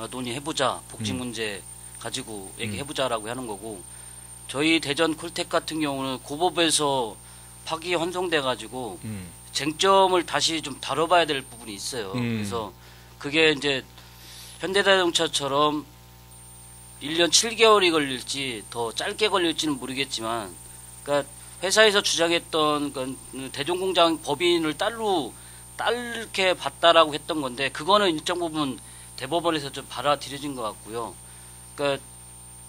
논의해보자. 복지 문제 가지고 얘기해보자라고 하는 거고, 저희 대전 콜텍 같은 경우는 고법에서 파기 환송돼가지고 쟁점을 다시 좀 다뤄봐야 될 부분이 있어요. 그래서 그게 이제 현대자동차처럼 1년 7개월이 걸릴지 더 짧게 걸릴지는 모르겠지만, 그러니까 회사에서 주장했던 대종공장 법인을 딸게 봤다라고 했던 건데, 그거는 일정 부분 대법원에서 좀 받아들여진 것 같고요. 그러니까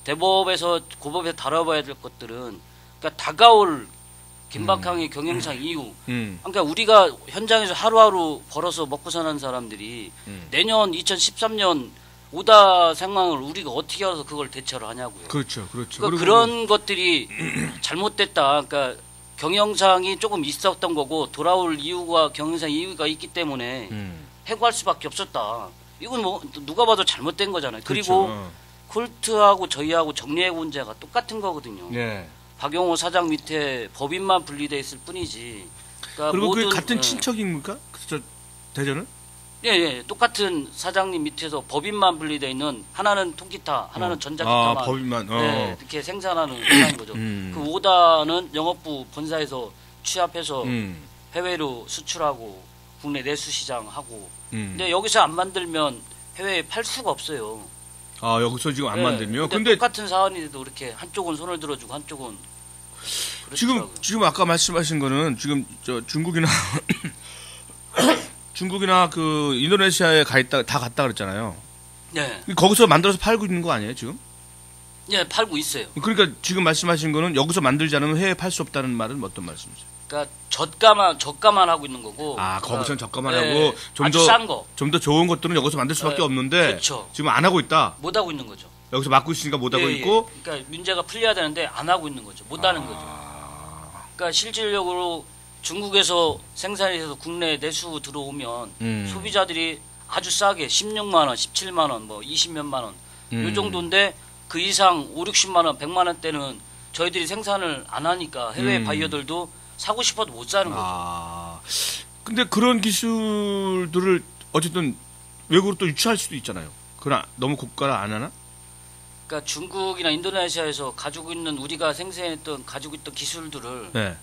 대법에서 고법에서 다뤄봐야 될 것들은 그러니까 다가올 긴박항의 경영상 이후, 그러니까 우리가 현장에서 하루하루 벌어서 먹고 사는 사람들이 내년 2013년 오다 상황을 우리가 어떻게 해서 그걸 대처를 하냐고요. 그렇죠. 그러니까 그런 것들이 잘못됐다. 그러니까 경영상이 조금 있었던 거고 돌아올 이유가 경영상 이유가 있기 때문에 해고할 수밖에 없었다. 이건 뭐 누가 봐도 잘못된 거잖아요. 그리고 그렇죠. 콜트하고 저희하고 정리해고운제가 똑같은 거거든요. 네. 박용호 사장 밑에 법인만 분리돼 있을 뿐이지. 그러니까 그리고 그게 같은 친척입니까? 저 대전은? 예, 똑같은 사장님 밑에서 법인만 분리돼 있는, 하나는 통기타, 하나는 전자기타만. 법인만. 네, 이렇게 생산하는 회사인 거죠. 그 오다는 영업부 본사에서 취합해서 해외로 수출하고 국내 내수 시장하고. 근데 여기서 안 만들면 해외에 팔 수가 없어요. 여기서 지금 안 만들면. 근데 똑같은 사안인데도 이렇게 한쪽은 손을 들어주고 한쪽은 지금 아까 말씀하신 거는 지금 중국이나 그 인도네시아에 다 갔다 그랬잖아요. 네. 거기서 만들어서 팔고 있는 거 아니에요, 지금? 예, 팔고 있어요. 그러니까 지금 말씀하신 거는 여기서 만들지 않으면 해외에 팔 수 없다는 말은 어떤 말씀이세요? 그러니까 저가만 하고 있는 거고. 거기서는 저가만 네, 하고 아주 싼 거. 좀 더 좋은 것들은 여기서 만들 수밖에 네, 없는데 그렇죠. 지금 안 하고 있다. 못 하고 있는 거죠. 여기서 막고 있으니까 못 하고 있고. 그러니까 문제가 풀려야 되는데 안 하고 있는 거죠. 못 하는 거죠. 그러니까 실질적으로 중국에서 생산해서 국내 내수 들어오면 소비자들이 아주 싸게 16만 원, 17만 원, 뭐 20몇만 원 요 정도인데 그 이상 5, 60만 원, 100만 원대는 저희들이 생산을 안 하니까 해외 바이어들도 사고 싶어도 못 사는 거죠. 근데 그런 기술들을 어쨌든 외국으로 또 유치할 수도 있잖아요. 그러나 너무 고가를 안 하나? 그러니까 중국이나 인도네시아에서 가지고 있는 우리가 가지고 있던 기술들을 네.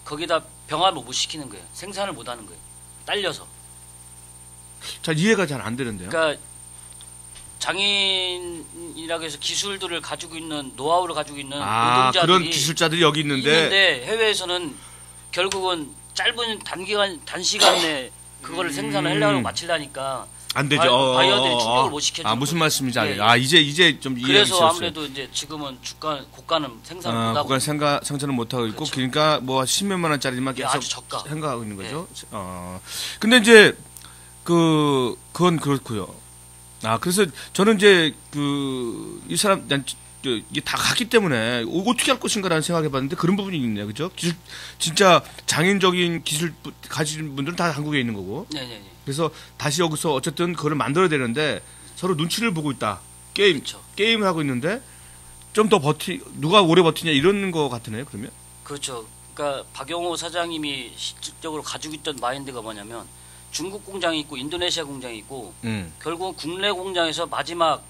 거기다 병합을 못 시키는 거예요. 생산을 못 하는 거예요. 딸려서. 잘 이해가 잘 안 되는데요. 그러니까 장애인이라고 해서 기술들을 가지고 있는 노하우를 가지고 있는 노동자들이 그런 기술자들이 여기 있는데 해외에서는 결국은 짧은 단시간 내에 그거를 생산을 하려고 마치려니까 안 되죠. 바이어들이 충족을 못 시켜주고. 무슨 말씀인지 예, 알아요. 이제 좀 이해가 그래서 있었어요. 아무래도 이제 지금은 고가는 생산을 못 하고. 고가 생산을 못 하고 있고, 그렇죠. 그러니까 뭐 10몇만 원짜리만 예, 계속 아주 저가. 생각하고 있는 거죠. 근데 이제 그건 그렇고요. 그래서 저는 이제 이 사람 이게 다 갔기 때문에 어떻게 할 것인가라는 생각해봤는데 그런 부분이 있네요, 그죠? 진짜 장인적인 기술 가진 분들은 다 한국에 있는 거고. 네네네. 그래서 다시 여기서 어쨌든 그걸 만들어야 되는데 서로 눈치를 보고 있다. 그렇죠. 게임을 하고 있는데 좀 더 누가 오래 버티냐 이런 거 같으네요, 그러면. 그렇죠. 그러니까 박용호 사장님이 실질적으로 가지고 있던 마인드가 뭐냐면 중국 공장이 있고 인도네시아 공장이 있고 결국은 국내 공장에서 마지막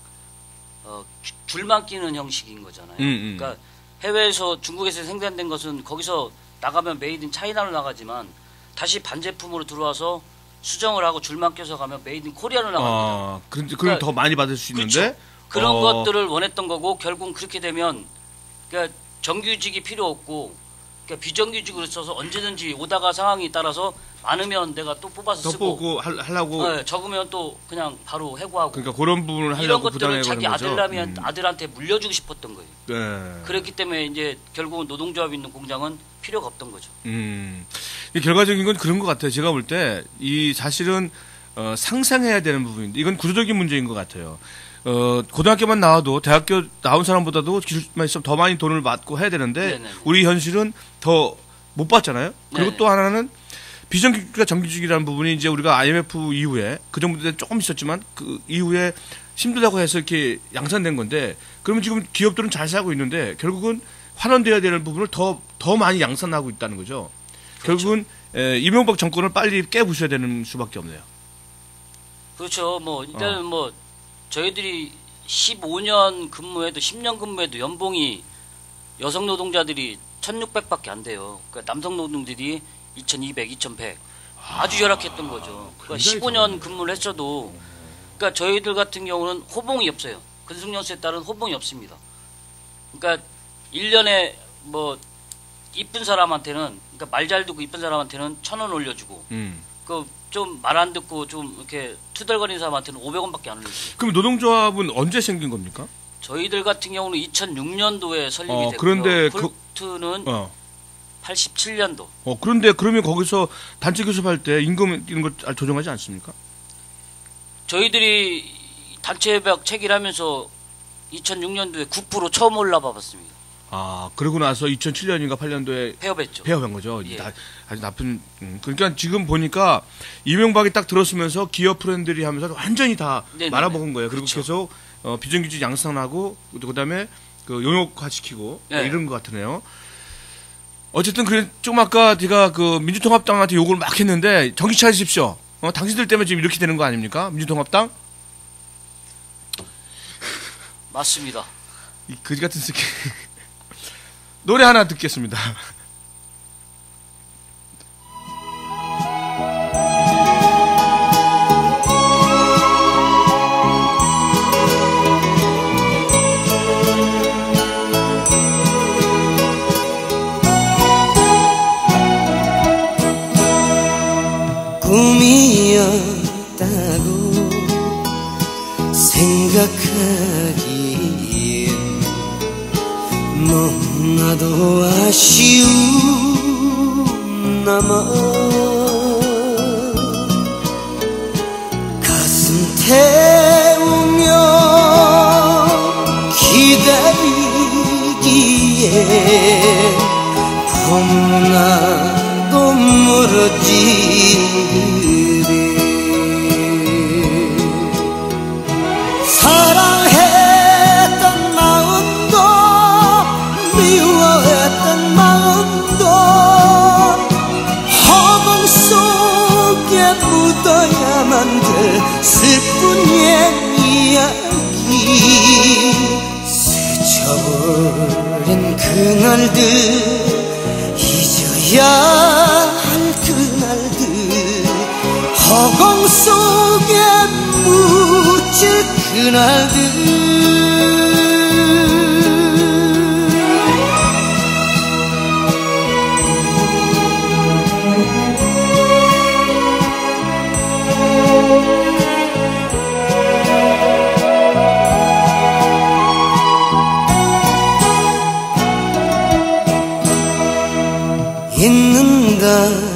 줄만 끼는 형식인 거잖아요. 그러니까 해외에서 중국에서 생산된 것은 거기서 나가면 메이드 인 차이나로 나가지만 다시 반제품으로 들어와서 수정을 하고 줄만 껴서 가면 메이드 인 코리아로 나갑니다. 그런데 그걸 그러니까 더 많이 받을 수 있는데 그렇죠. 그런 것들을 원했던 거고 결국은 그렇게 되면 그러니까 정규직이 필요 없고 그러니까 비정규직으로 써서 언제든지 오다가 상황이 따라서 많으면 내가 또 뽑아서 더 쓰고 보고 하려고. 적으면 또 그냥 바로 해고하고. 그러니까 그런 부분을 이런 하려고 것들을 부담해 자기 거는 거죠. 아들한테 물려주고 싶었던 거예요. 네. 그렇기 때문에 이제 결국은 노동조합이 있는 공장은 필요가 없던 거죠. 이 결과적인 건 그런 것 같아요. 제가 볼 때 이 사실은 상상해야 되는 부분인데 이건 구조적인 문제인 것 같아요. 고등학교만 나와도 대학교 나온 사람보다도 기술만 있으면 더 많이 돈을 받고 해야 되는데 네네. 우리 현실은 더 못 받잖아요. 그리고 네네. 또 하나는 비정규직과 정규직이라는 부분이 이제 우리가 IMF 이후에 그 정도 때는 조금 있었지만 그 이후에 힘들다고 해서 이렇게 양산된 건데 그러면 지금 기업들은 잘 살고 있는데 결국은 환원돼야 되는 부분을 더 많이 양산하고 있다는 거죠. 그렇죠. 결국은 이명박 정권을 빨리 깨부셔야 되는 수밖에 없네요. 그렇죠. 뭐 일단은 뭐 저희들이 15년 근무해도 10년 근무해도 연봉이 여성 노동자들이 1,600밖에 안 돼요. 그러니까 남성 노동들이 2,200, 2,100 아주 열악했던 거죠. 그러니까 15년 근무를 했어도 그러니까 저희들 같은 경우는 호봉이 없어요. 근속연수에 따른 호봉이 없습니다. 그러니까 1년에 뭐 이쁜 사람한테는 그러니까 말 잘 듣고 이쁜 사람한테는 1,000원 올려주고 그 좀 말 안 듣고 좀 이렇게 투덜거리는 사람한테는 500원밖에 안 올려주고. 그럼 노동조합은 언제 생긴 겁니까? 저희들 같은 경우는 2006년도에 설립이 됐고요. 그런데 콜트는 87년도. 그런데 그러면 거기서 단체 교섭할 때 임금 이런 거 조정하지 않습니까? 저희들이 단체 협약 체결하면서 2006년도에 9% 처음 올라봐봤습니다. 그러고 나서 2007년인가 8년도에 폐업했죠. 폐업한 거죠. 예. 아주 나쁜. 그러니까 지금 보니까 이명박이 딱 들었으면서 기업 프렌들이 하면서 완전히 다 네네네. 말아먹은 거예요. 그리고 그렇죠. 계속 비정규직 양산하고 그다음에 그 용역화시키고 네. 이런 것 같으네요. 어쨌든 좀 아까 제가 그 민주통합당한테 욕을 막 했는데 정신 차리십시오. 당신들 때문에 지금 이렇게 되는 거 아닙니까? 민주통합당? 맞습니다. 이 거지 같은 새끼. 노래 하나 듣겠습니다. 꿈이었다고 생각하기엔 너무나도 아쉬운 나마 가슴 태우며 기다리기에 너무나도 멀어진 그대 사랑했던 마음도 미워했던 마음도 허공 속에 묻어야만 될 슬픈 옛 이야기 스쳐버린 그날들 잊어야 할 그날들 허공 속에 묻힐 그날들 잊는다고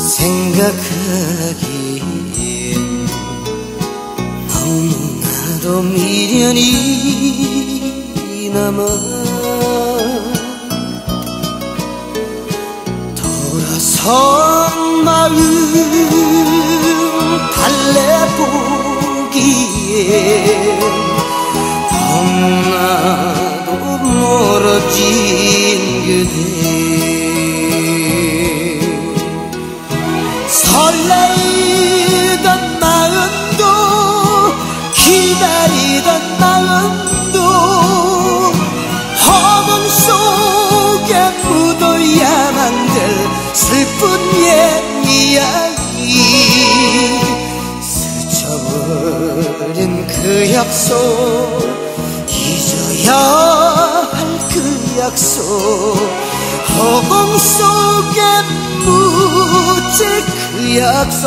생각하기엔 너무나도 미련이 남아 돌아선 마음 달래보기엔 너무나도 멀어진 그대 설레이던 마음도 기다리던 마음도 허공 속에 묻어야만 될 슬픈 옛 이야기 스쳐버린 그 약속 잊어야 할 그 약속 허공 속에 묻힐 그 약속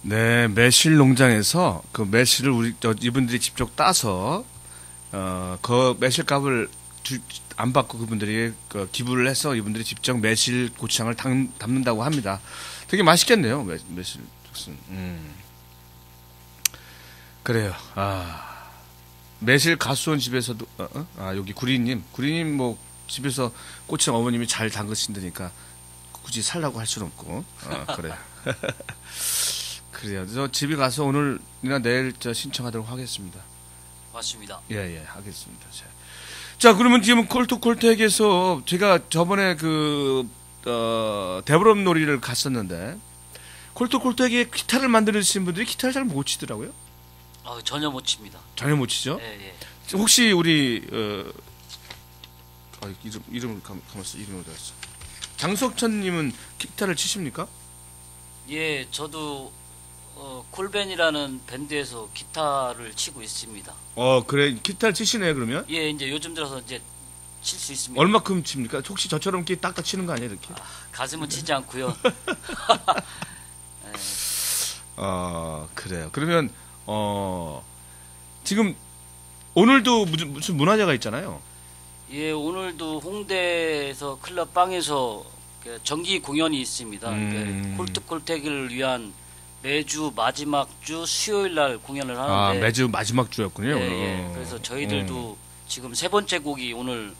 네, 매실 농장에서 그 매실을 이분들이 직접 따서 그 매실값을 안 받고 그분들이 기부를 해서 이분들이 직접 매실 고추장을 담는다고 합니다. 되게 맛있겠네요, 매실 죽순. 그래요. 매실 가수원 집에서도 여기 구리님 뭐 집에서 고추장 어머님이 잘 담그신다니까 굳이 살라고 할 수는 없고 그래요. 그래요. 저 집에 가서 오늘이나 내일 신청하도록 하겠습니다. 맞습니다. 예, 하겠습니다. 자, 그러면 지금 콜토콜텍에서 제가 저번에 대보름 놀이를 갔었는데, 콜토콜텍에 기타를 만드신 분들이 기타를 잘 못 치더라고요. 전혀 못 칩니다. 전혀 못 치죠? 예. 혹시 우리, 이름을 가만있어. 이름을 어디 갔어? 장석천님은 기타를 치십니까? 예, 저도 콜벤이라는 밴드에서 기타를 치고 있습니다. 그래. 기타를 치시네요, 그러면? 예, 이제 요즘 들어서 이제 칠 수 있습니다. 얼마큼 칩니까? 혹시 저처럼 이렇게 딱딱 치는 거 아니에요, 이렇게? 가슴은 치지 않고요. 그래요. 그러면, 지금, 오늘도 무슨 문화제가 있잖아요. 예, 오늘도 홍대에서 클럽 빵에서 정기 공연이 있습니다. 콜트콜텍을 위한 매주 마지막 주 수요일 날 공연을 하는데 매주 마지막 주였군요. 예. 그래서 저희들도 지금 세 번째 곡이 오늘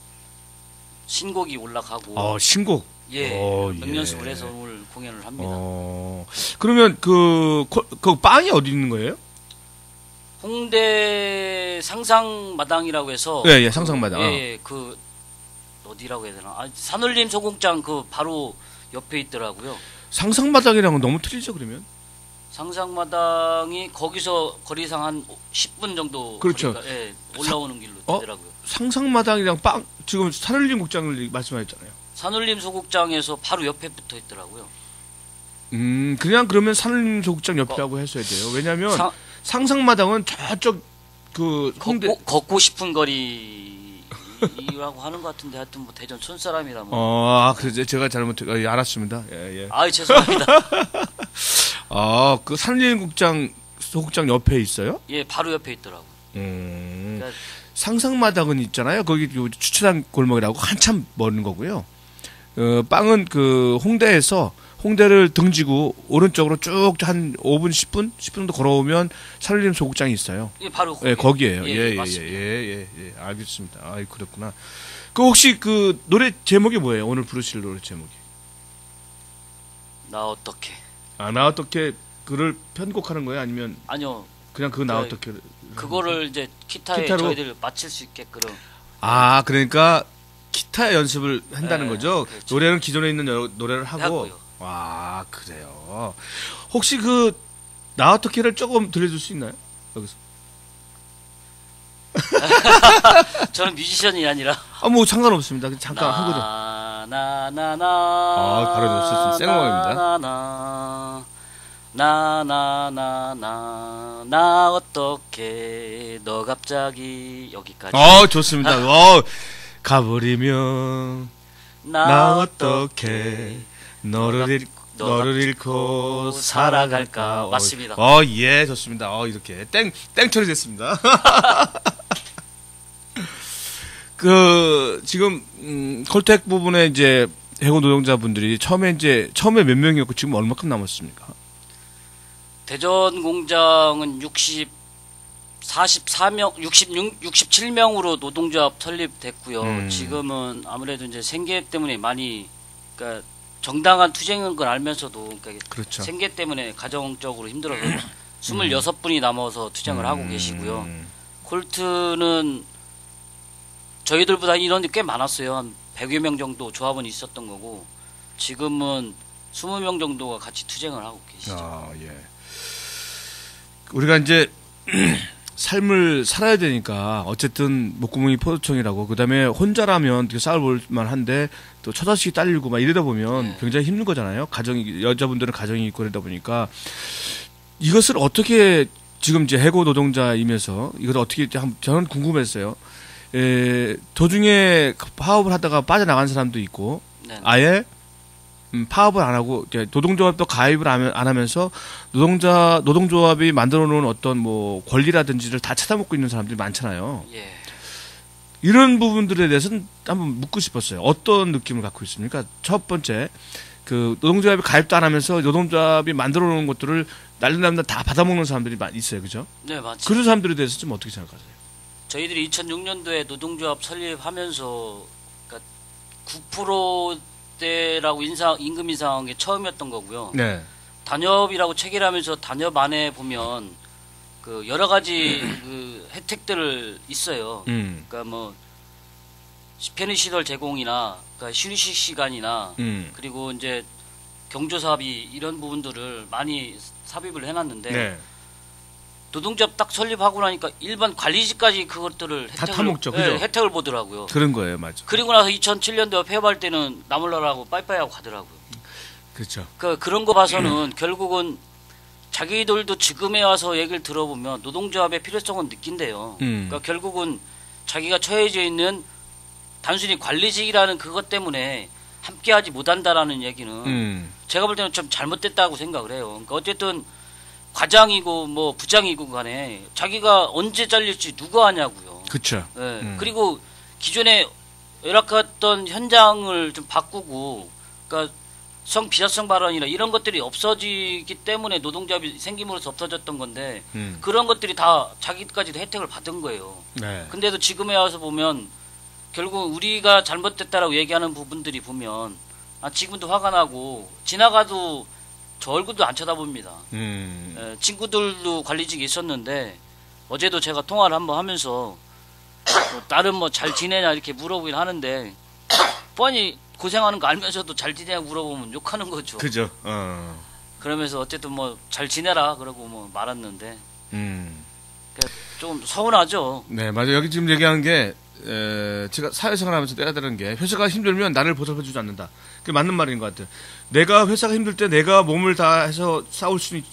신곡이 올라가고 신곡. 명연습을 해서 오늘 공연을 합니다. 그러면 그 빵이 어디 있는 거예요? 홍대 상상마당이라고 해서 예, 상상마당. 그 어디라고 해야 되나? 산울림 소공장 그 바로 옆에 있더라고요. 상상마당이랑은 너무 틀리죠, 그러면? 상상마당이 거기서 거리상 한 10분 정도 그렇죠. 거리가, 올라오는 길로 되더라고요. 상상마당이랑 지금 산울림 곡장을 말씀하셨잖아요. 산울림 소극장에서 바로 옆에 붙어 있더라고요. 그냥 그러면 산울림 소극장 옆이라고 했어야 돼요. 왜냐면 상상마당은 저쪽 홍대 걷고 싶은 거리라고 하는 것 같은데 하여튼 뭐 대전 촌사람이라면. 그래서 제가 알았습니다. 예. 죄송합니다. 그 산울림 소극장 옆에 있어요? 예, 바로 옆에 있더라고요. 그러니까 상상마당은 있잖아요. 거기 주차장 골목이라고 한참 먼 거고요. 빵은 홍대를 등지고 오른쪽으로 쭉 한 5분, 10분 정도 걸어오면 산울림 소극장이 있어요. 예, 바로 거기에요. 예, 알겠습니다. 그렇구나. 혹시 노래 제목이 뭐예요? 오늘 부르실 노래 제목이? 나 어떻게? 나 어떻게 그를 편곡하는 거예요? 아니면 아니요. 그냥 나 어떻게 그거를 이제 기타로 저희들 맞출 수 있게끔. 그러니까 기타 연습을 한다는 거죠. 그렇죠. 노래는 기존에 있는 노래를 하고. 하고요. 그래요. 혹시 나 어떻게를 조금 들려줄 수 있나요? 여기서. 저는 뮤지션이 아니라. 뭐 상관없습니다. 잠깐 하거든. 나나나나. 바로 넣었을 수 있는 생음악입니다. 나 어떻게 너 갑자기 여기까지. 좋습니다. 가버리면 나 어떻게 너를 잃고 살아갈까. 맞습니다. 예, 좋습니다. 이렇게 땡 처리됐습니다. 지금 콜텍 부분에 이제 해고 노동자분들이 처음에 몇 명이었고 지금 얼마큼 남았습니까? 대전 공장은 67명으로 노동조합 설립됐고요. 지금은 아무래도 이제 생계 때문에 많이, 그러니까 정당한 투쟁인 걸 알면서도, 그러니까 그렇죠. 생계 때문에 가정적으로 힘들어서 26분이 남아서 투쟁을 하고 계시고요. 콜트는 저희들보다 인원이 꽤 많았어요. 한 100여 명 정도 조합원이 있었던 거고, 지금은 20명 정도가 같이 투쟁을 하고 계시죠. 예. 우리가 이제 삶을 살아야 되니까 어쨌든 목구멍이 포도청이라고, 그다음에 혼자라면 되게 싸울 만한데 또 처자식이 딸리고 막 이러다 보면 굉장히 힘든 거잖아요. 여자분들은 가정이 있고 그러다 보니까 이것을 어떻게 지금 이제 해고 노동자이면서 이걸 어떻게 저는 궁금했어요. 도중에 파업을 하다가 빠져나간 사람도 있고, 아예 파업을 안 하고 노동조합도 가입을 안 하면서 노동조합이 만들어 놓은 어떤 뭐 권리라든지를 다 찾아먹고 있는 사람들이 많잖아요. 예. 이런 부분들에 대해서는 한번 묻고 싶었어요. 어떤 느낌을 갖고 있습니까? 첫 번째, 노동조합이 가입도 안 하면서 노동조합이 만들어 놓은 것들을 날리면 다 받아먹는 사람들이 있어요. 그죠? 네, 맞죠. 그런 사람들에 대해서 좀 어떻게 생각하세요? 저희들이 2006년도에 노동조합 설립하면서, 그러니까 9%대라고 임금 인상한 게 처음이었던 거고요. 네. 단협이라고 체결하면서 단협 안에 보면 여러 가지 혜택들을 있어요. 그러니까 뭐 편의시설 제공이나, 그러니까 휴식 시간이나, 그리고 이제 경조사비 이런 부분들을 많이 삽입을 해놨는데. 네. 노동조합 딱 설립하고 나니까 일반 관리직까지 그것들을 다 타먹죠, 그죠? 네, 혜택을 보더라고요. 그런 거예요, 맞아. 그리고 나서 2007년도에 폐업할 때는 나몰라라고 빠이빠이하고 가더라고요. 그렇죠. 그런 거 봐서는 결국은 자기들도 지금에 와서 얘기를 들어보면 노동조합의 필요성은 느낀대요. 그러니까 결국은 자기가 처해져 있는 단순히 관리직이라는 그것 때문에 함께하지 못한다라는 얘기는 제가 볼 때는 좀 잘못됐다고 생각을 해요. 그러니까 어쨌든 과장이고 뭐 부장이고 간에 자기가 언제 잘릴지 누가 아냐고요. 그렇죠. 네. 그리고 기존에 열악했던 현장을 좀 바꾸고, 그러니까 비사성 발언이나 이런 것들이 없어지기 때문에 노동조합이 생김으로써 없어졌던 건데 그런 것들이 다 자기까지도 혜택을 받은 거예요. 네. 근데도 지금에 와서 보면 결국 우리가 잘못됐다라고 얘기하는 부분들이 보면 지금도 화가 나고 지나가도 저 얼굴도 안 쳐다봅니다. 친구들도 관리직에 있었는데 어제도 제가 통화를 한번 하면서 나름 뭐 잘 지내냐 이렇게 물어보긴 하는데 뻔히 고생하는 거 알면서도 잘 지내냐 물어보면 욕하는 거죠. 그죠. 그러면서 어쨌든 뭐 잘 지내라 그러고 뭐 말았는데 좀 서운하죠. 네, 맞아요. 여기 지금 얘기하는 게 제가 사회생활하면서 내가 들은 게 회사가 힘들면 나를 보살펴주지 않는다. 그게 맞는 말인 것 같아요. 내가 회사가 힘들 때 내가 몸을 다해서 싸울 수는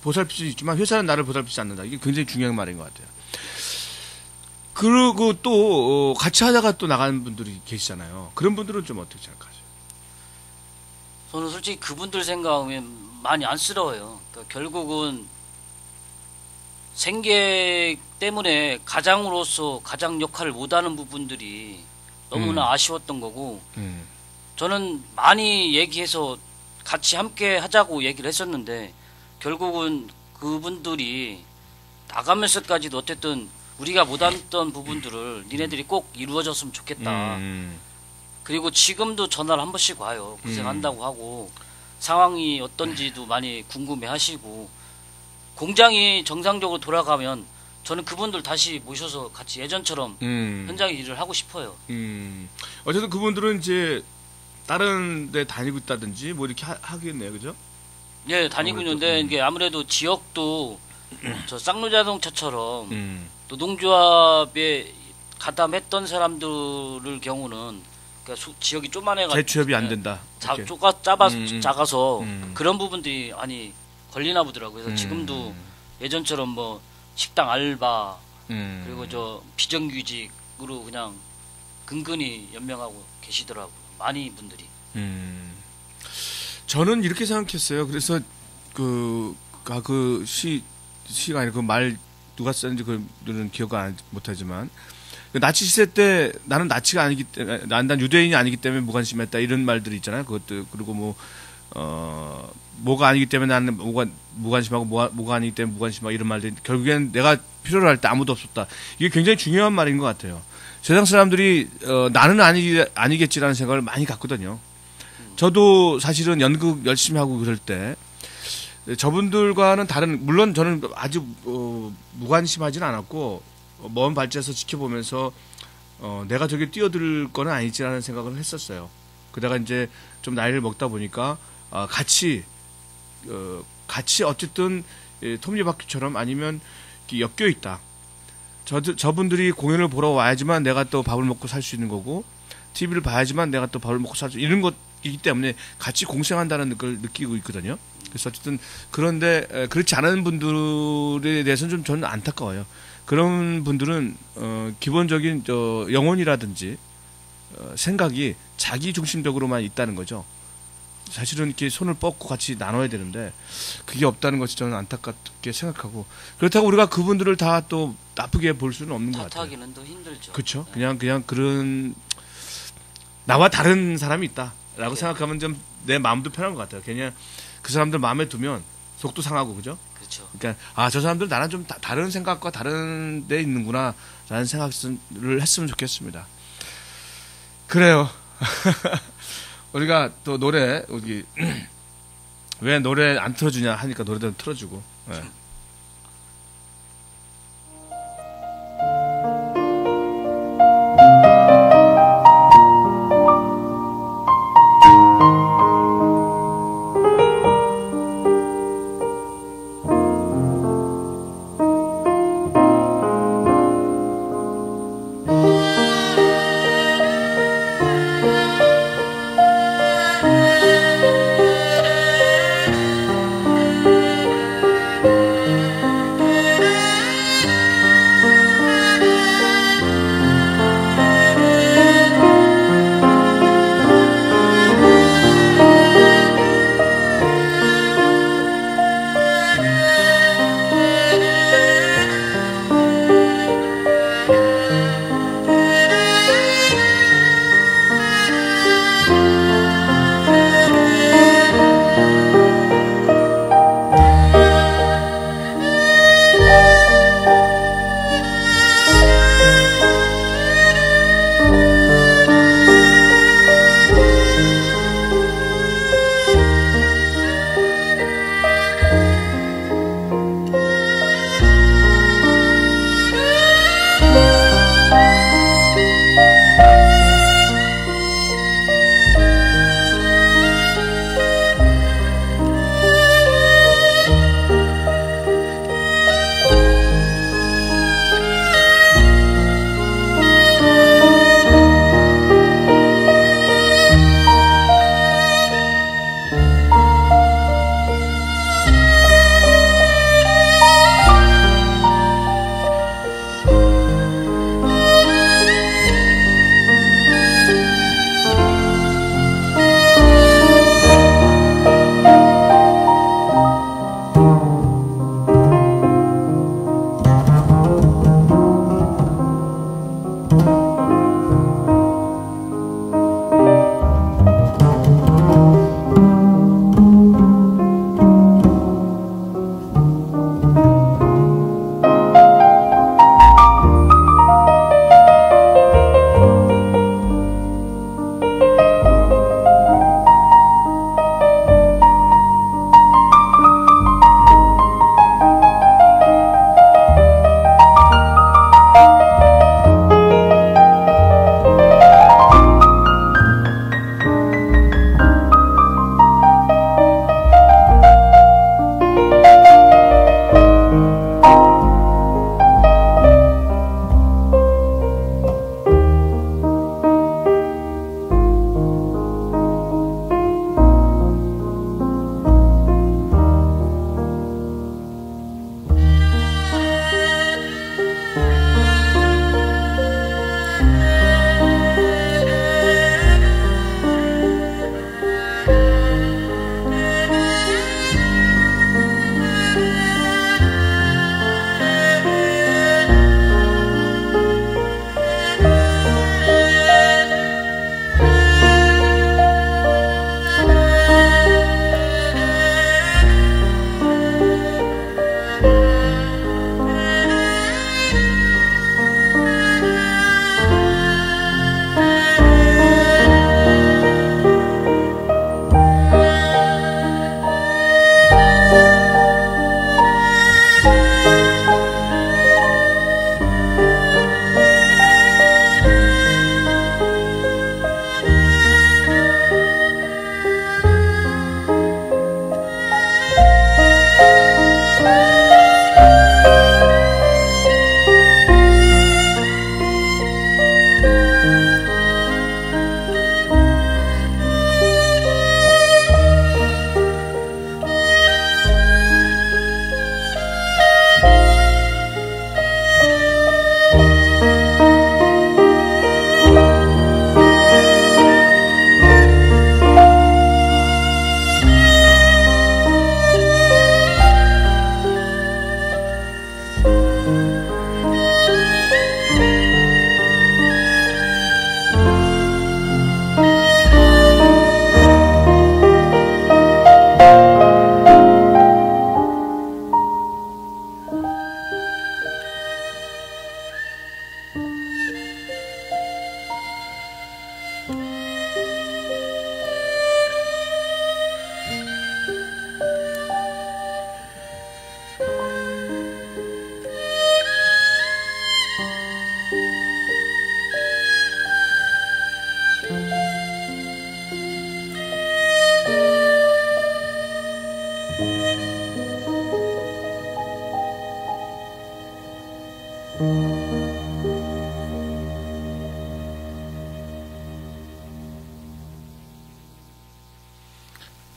보살필 수 있지만 회사는 나를 보살피지 않는다. 이게 굉장히 중요한 말인 것 같아요. 그리고 또 같이 하다가 또 나가는 분들이 계시잖아요. 그런 분들은 좀 어떻게 생각하세요? 저는 솔직히 그분들 생각하면 많이 안쓰러워요. 그러니까 결국은 생계 때문에 가장으로서 가장 역할을 못하는 부분들이 너무나 아쉬웠던 거고 저는 많이 얘기해서 같이 함께 하자고 얘기를 했었는데 결국은 그분들이 나가면서까지도 어쨌든 우리가 못했던 부분들을 니네들이 꼭 이루어졌으면 좋겠다. 그리고 지금도 전화를 한 번씩 와요. 고생한다고 하고 상황이 어떤지도 많이 궁금해 하시고 공장이 정상적으로 돌아가면 저는 그분들 다시 모셔서 같이 예전처럼 현장 일을 하고 싶어요. 어쨌든 그분들은 이제 다른 데 다니고 있다든지 뭐 이렇게 하겠네요. 그죠? 예, 다니고 있는데 이게 아무래도 지역도 저 쌍로자동차처럼 또 농조합에 가담했던 사람들을 경우는 그러니까 지역이 쪼만해가지고 재취업이 안 된다. 이렇게. 작아서 그런 부분들이 많이 걸리나 보더라고요. 그래서 지금도 예전처럼 뭐 식당 알바 그리고 저 비정규직으로 그냥 근근히 연명하고 계시더라고요. 많이 분들이. 저는 이렇게 생각했어요. 그래서 시가 아니라 그 말 누가 썼는지 그들은 기억을 못하지만 나치 시대 때 나는 나치가 아니기 때문에 난 유대인이 아니기 때문에 무관심했다 이런 말들이 있잖아요. 그것도 그리고 뭐가 아니기 때문에 나는 무관심하고 뭐가 아니기 때문에 무관심하고 이런 말들이 결국엔 내가 필요로 할 때 아무도 없었다. 이게 굉장히 중요한 말인 것 같아요. 세상 사람들이 나는 아니겠지라는 생각을 많이 갖거든요. 저도 사실은 연극 열심히 하고 그럴 때 저분들과는 다른 물론 저는 아주 무관심하지는 않았고 먼 발치에서 지켜보면서 내가 저기 뛰어들 거는 아니지라는 생각을 했었어요. 그러다가 이제 좀 나이를 먹다 보니까 같이 어쨌든 톱니바퀴처럼 아니면 엮여 있다. 저분들이 공연을 보러 와야지만 내가 또 밥을 먹고 살 수 있는 거고 TV를 봐야지만 내가 또 밥을 먹고 살 수 있는 것이기 때문에 같이 공생한다는 걸 느끼고 있거든요. 그래서 어쨌든 그런데 그렇지 않은 분들에 대해서는 좀 저는 안타까워요. 그런 분들은 기본적인 영혼이라든지 생각이 자기 중심적으로만 있다는 거죠. 사실은 이렇게 손을 뻗고 같이 나눠야 되는데 그게 없다는 것이 저는 안타깝게 생각하고 그렇다고 우리가 그분들을 다 또 나쁘게 볼 수는 없는 것 같아요. 탓하기는 더 힘들죠. 그렇죠. 그냥 그런 나와 다른 사람이 있다라고 생각하면 좀 내 마음도 편한 것 같아요. 그냥 그 사람들 마음에 두면 속도 상하고 그죠? 그렇죠. 그러니까 저 사람들 나랑 좀 다른 생각과 다른 데 있는구나라는 생각을 했으면 좋겠습니다. 그래요. 우리가 또 노래 왜 노래 안 틀어주냐 하니까 노래도 틀어주고. 네.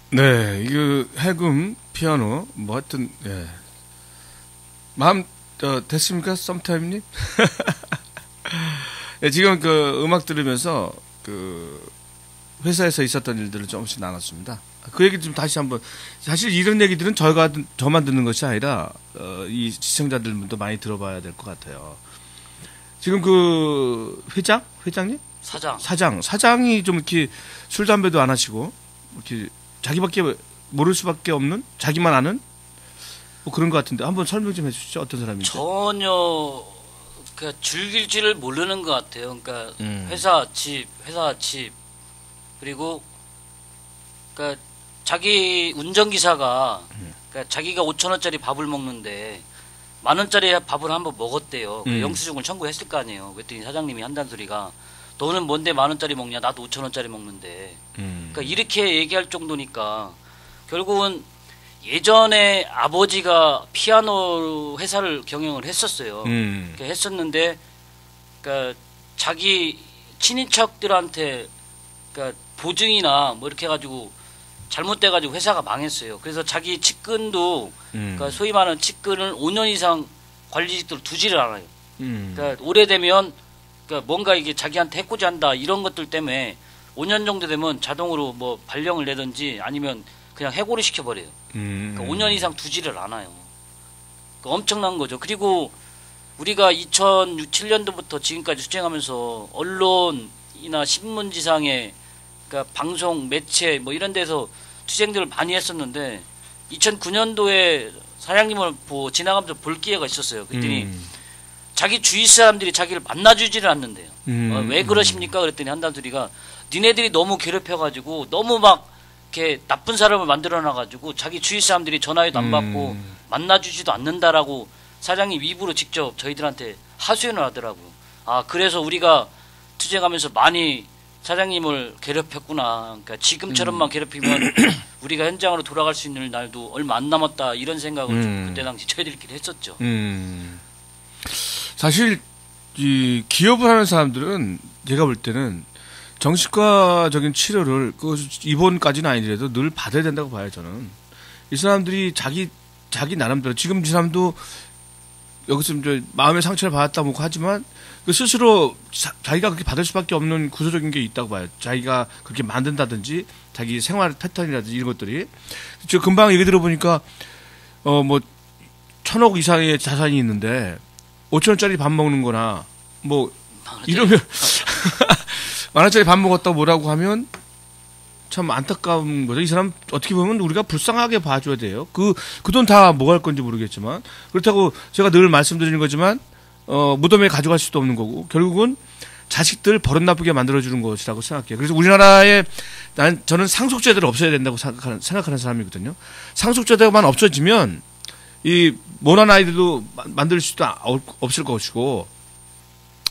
네, 이거 해금 피아노 뭐 하여튼 예. 마음 됐습니까, 썸타임님? 예, 지금 그 음악 들으면서 그 회사에서 있었던 일들을 조금씩 나눴습니다. 그 얘기 좀 다시 한번. 사실 이런 얘기들은 저만 듣는 것이 아니라 이 시청자들도 많이 들어봐야 될 것 같아요. 지금 그 회장님? 사장이 좀 이렇게 술 담배도 안 하시고 이렇게 자기밖에 모를 수밖에 없는, 자기만 아는 뭐 그런 것 같은데 한번 설명 좀 해주시죠. 어떤 사람인지. 전혀 그 즐길 줄을 모르는 것 같아요. 그러니까 회사 집 그리고 그러니까 자기 운전기사가 그러니까 자기가 5,000원짜리 밥을 먹는데 10,000원짜리 밥을 한번 먹었대요. 그 영수증을 청구했을 거 아니에요. 그랬더니 사장님이 한다는 소리가 너는 뭔데 10,000원짜리 먹냐? 나도 5,000원짜리 먹는데. 그러니까 이렇게 얘기할 정도니까 결국은 예전에 아버지가 피아노 회사를 경영을 했었어요. 그러니까 했었는데 그러니까 자기 친인척들한테 그러니까 보증이나 뭐 이렇게 해가지고 잘못돼가지고 회사가 망했어요. 그래서 자기 측근도 그러니까 소위 말하는 측근을 5년 이상 관리직들을 두지를 않아요. 그러니까 오래되면 그러니까 뭔가 이게 자기한테 해코지한다 이런 것들 때문에 5년 정도 되면 자동으로 뭐 발령을 내든지 아니면 그냥 해고를 시켜버려요. 그러니까 5년 이상 두지를 않아요. 그러니까 엄청난 거죠. 그리고 우리가 2007년도부터 지금까지 수행하면서 언론이나 신문지상에 그러니까 방송, 매체 뭐 이런 데서 투쟁들을 많이 했었는데 2009년도에 사장님을 지나가면서 볼 기회가 있었어요. 그랬더니 자기 주위 사람들이 자기를 만나주지를 않는데요. 왜 그러십니까? 그랬더니 한단 소리가 니네들이 너무 괴롭혀가지고 너무 막 이렇게 나쁜 사람을 만들어놔가지고 자기 주위 사람들이 전화해도 안 받고 만나주지도 않는다라고 사장님 입으로 직접 저희들한테 하소연을 하더라고요. 아 그래서 우리가 투쟁하면서 많이 사장님을 괴롭혔구나. 그러니까 지금처럼만 괴롭히면 우리가 현장으로 돌아갈 수 있는 날도 얼마 안 남았다 이런 생각을 좀 그때 당시 저희들끼리 했었죠. 사실 이 기업을 하는 사람들은 제가 볼 때는 정신과적인 치료를 그 입원까지는 아니더라도 늘 받아야 된다고 봐요. 저는 이 사람들이 자기 나름대로 지금 이 사람도 여기서 이제 마음의 상처를 받았다고 하지만 그 스스로 자기가 그렇게 받을 수밖에 없는 구조적인 게 있다고 봐요. 자기가 그렇게 만든다든지 자기 생활 패턴이라든지 이런 것들이. 저 금방 얘기 들어보니까 뭐 1,000억 이상의 자산이 있는데 5,000원짜리 밥 먹는 거나 뭐 이러면 10,000원짜리 밥 먹었다고 뭐라고 하면 참 안타까운 거죠. 이 사람 어떻게 보면 우리가 불쌍하게 봐줘야 돼요. 그 돈 다 뭐 할 건지 모르겠지만 그렇다고 제가 늘 말씀드리는 거지만 무덤에 가져갈 수도 없는 거고 결국은 자식들 버릇 나쁘게 만들어주는 것이라고 생각해요. 그래서 우리나라에 저는 상속제도를 없애야 된다고 생각하는 사람이거든요. 상속제도만 없어지면 이 모난 아이들도 만들 수도 없을 것이고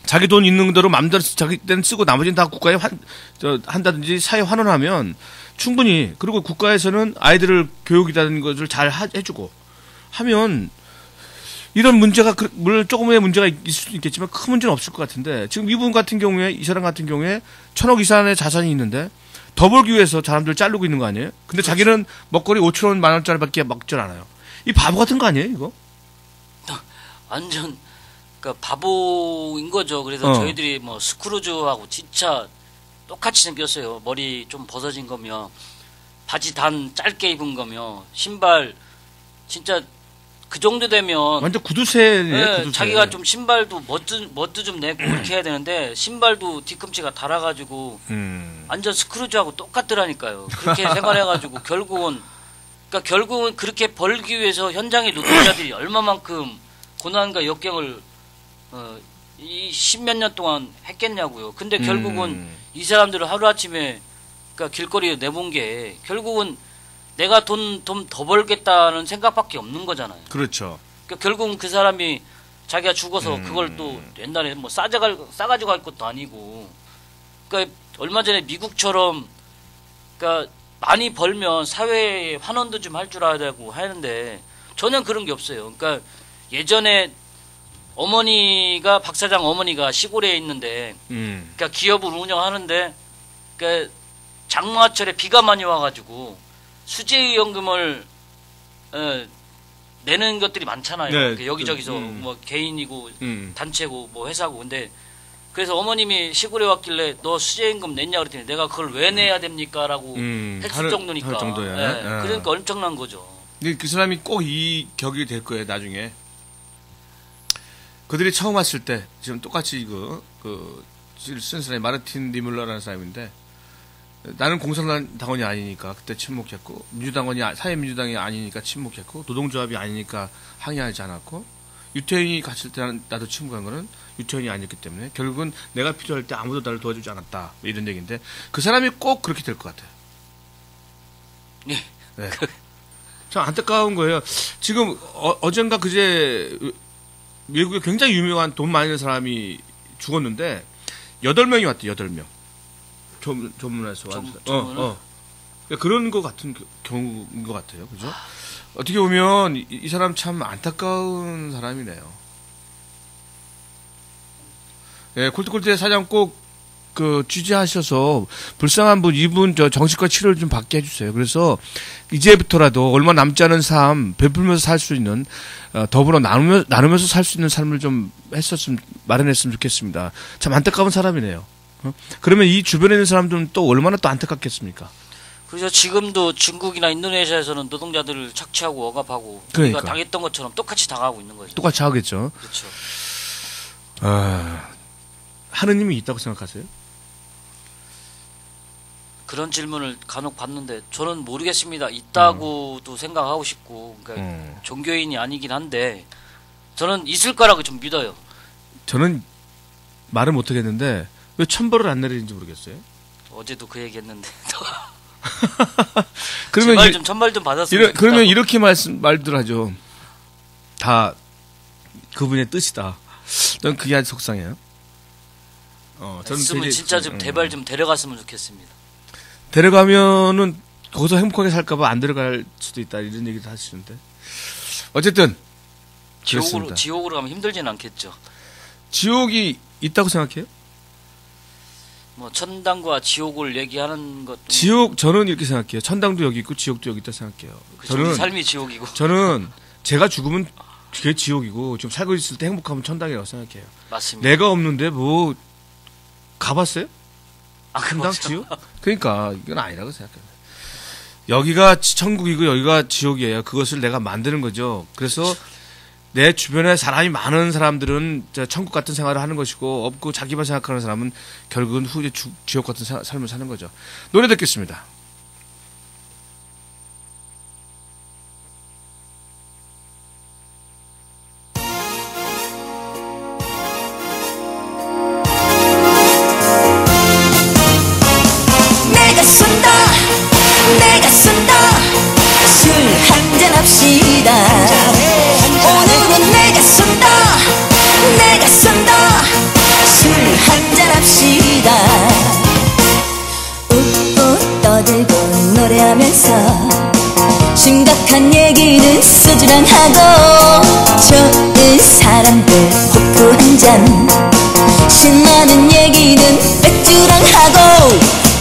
자기 돈 있는 대로 마음대로 자기 때는 쓰고 나머지는 다 국가에 한다든지 사회에 환원하면 충분히 그리고 국가에서는 아이들을 교육이라는 것을 잘 해주고 하면 이런 문제가 물론 조금의 문제가 있을 수도 있겠지만 큰 문제는 없을 것 같은데 지금 이분 같은 경우에 이 사람 같은 경우에 1,000억 이상의 자산이 있는데 더 벌기 위해서 사람들 자르고 있는 거 아니에요? 근데 그렇죠. 자기는 먹거리 5,000원 10,000원짜리밖에 먹질 않아요. 이 바보 같은 거 아니에요 이거? 완전 그러니까 바보인 거죠. 그래서 저희들이 뭐 스크루즈하고 진짜 똑같이 생겼어요. 머리 좀 벗어진 거며 바지 단 짧게 입은 거며 신발 진짜 그 정도 되면 완전 구두쇠네. 네, 구두쇠. 자기가 좀 신발도 멋도 좀 내고 그렇게 해야 되는데 신발도 뒤꿈치가 달아가지고 완전 스크루즈하고 똑같더라니까요. 그렇게 생활해가지고 결국은 그렇게 벌기 위해서 현장의 노동자들이 얼마만큼 고난과 역경을 이 10몇 년 동안 했겠냐고요. 근데 결국은 이 사람들을 하루아침에 그러니까 길거리에 내본 게 결국은 내가 돈 더 벌겠다는 생각밖에 없는 거잖아요. 그렇죠. 그러니까 결국은 그 사람이 자기가 죽어서 그걸 또 옛날에 뭐 싸가지고 갈 것도 아니고 그러니까 얼마 전에 미국처럼 그러니까 많이 벌면 사회에 환원도 좀 할 줄 알아야 되고 하는데 전혀 그런 게 없어요. 그러니까 예전에 박 사장 어머니가 시골에 있는데, 그러니까 기업을 운영하는데, 그러니까 장마철에 비가 많이 와가지고, 수재연금을 내는 것들이 많잖아요. 네, 여기저기서 뭐 개인이고 단체고 뭐 회사고. 근데 그래서 어머님이 시골에 왔길래 너 수재연금 냈냐 그랬더니 내가 그걸 왜 내야 됩니까라고 했을 정도니까. 할 정도야. 네, 그러니까 엄청난 거죠. 근데 그 사람이 꼭 이 격이 될 거예요. 나중에 그들이 처음 왔을 때 지금 똑같이 쓴 사람이 마르틴 니물러라는 사람인데 나는 공산당원이 아니니까 그때 침묵했고 사회민주당이 아니니까 침묵했고 노동조합이 아니니까 항의하지 않았고 유태인이 갔을 때 나도 침묵한 거는 유태인이 아니었기 때문에 결국은 내가 필요할 때 아무도 나를 도와주지 않았다 이런 얘기인데 그 사람이 꼭 그렇게 될 것 같아요. 네. 네. 참 안타까운 거예요. 지금 어젠가 그제 미국에 굉장히 유명한 돈 많이 있는 사람이 죽었는데 8명이 왔대. 8명. 조문에서 왔어요. 그런 거 같은 경우인 것 같아요. 그죠? 어떻게 보면 이 사람 참 안타까운 사람이네요. 예, 콜트콜트의 사장 꼭 취재하셔서 불쌍한 이분 정신과 치료를 좀 받게 해주세요. 그래서 이제부터라도 얼마 남지 않은 삶 베풀면서 살 수 있는 더불어 나누면서 살 수 있는 삶을 좀 마련했으면 좋겠습니다. 참 안타까운 사람이네요. 그러면 이 주변에 있는 사람들은 또 얼마나 또 안타깝겠습니까? 그래서 지금도 중국이나 인도네시아에서는 노동자들을 착취하고 억압하고 그러니까. 우리가 당했던 것처럼 똑같이 당하고 있는 거죠. 똑같이 하겠죠. 그렇죠. 하느님이 있다고 생각하세요? 그런 질문을 간혹 받는데 저는 모르겠습니다. 있다고도 생각하고 싶고 그러니까 종교인이 아니긴 한데 저는 있을 거라고 좀 믿어요. 저는 말을 못하겠는데 왜 천벌을 안 내리는지 모르겠어요. 어제도 그 얘기했는데 그러면 제발 좀 천벌 좀 받았으면 좋겠다. 그러면 이렇게 말들 하죠. 다 그분의 뜻이다. 전 그게 아주 속상해요. 저는 있으면 진짜 좀 제발 좀 데려갔으면 좋겠습니다. 데려가면은 거기서 행복하게 살까봐 안 데려갈 수도 있다 이런 얘기도 하시는데 어쨌든 지옥으로 가면 힘들진 않겠죠. 지옥이 있다고 생각해요? 뭐 천당과 지옥을 얘기하는 것. 저는 이렇게 생각해요. 천당도 여기 있고 지옥도 여기 있다 생각해요. 저는 삶이 지옥이고. 저는 제가 죽으면 그게 지옥이고 지금 살고 있을 때 행복하면 천당이라고 생각해요. 맞습니다. 내가 없는데 뭐 가봤어요? 천당 그렇죠. 지옥? 그러니까 이건 아니라고 생각해요. 여기가 천국이고 여기가 지옥이에요. 그것을 내가 만드는 거죠. 그래서 내 주변에 사람이 많은 사람들은 천국 같은 생활을 하는 것이고 없고 자기만 생각하는 사람은 결국은 후에 지옥 같은 삶을 사는 거죠. 노래 듣겠습니다. 내가 쏜다 술 한잔 합시다 오늘은 내가 쏜다 술 한잔 합시다 웃고 떠들고 노래하면서 심각한 얘기는 소주랑 하고 좋은 사람들 호프 한잔 신나는 얘기는 맥주랑 하고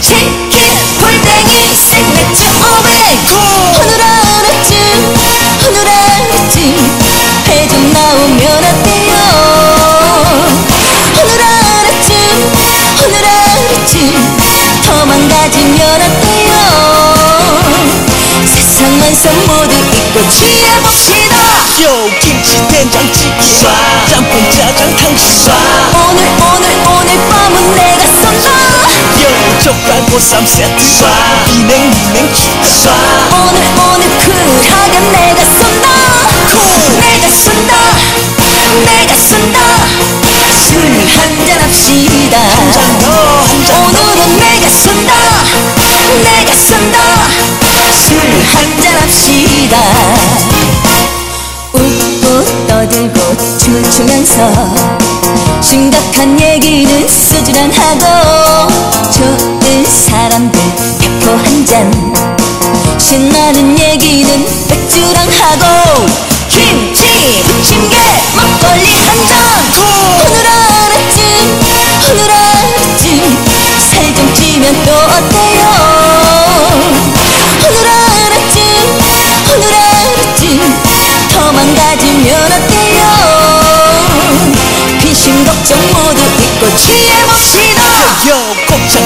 치킨 골뱅이 생맥주 500 오늘아라쯤 회 좀 나오면 어때요 오늘아라쯤 도망가지면 어때요 세상 만사 모두 잊고 취해봅시다 요 김치 된장찌개 짬뽕 짜장 탕수육 오늘 밤은 내가 쏜다 요 젓갈보쌈 세트 비냉 기타 오늘 쿨하게 내가 쏜다 술 한잔 합시다 오늘은 내가 쏜다 술 한잔 합시다 웃고 떠들고 춤을 추면서 심각한 얘기는 소주랑 하고 좋은 사람들 백호 한잔 신나는 얘기는 맥주랑 하고 김치 부침개 막걸리 한잔 오늘 하루쯤 살 좀 찌면 또 어때요 오늘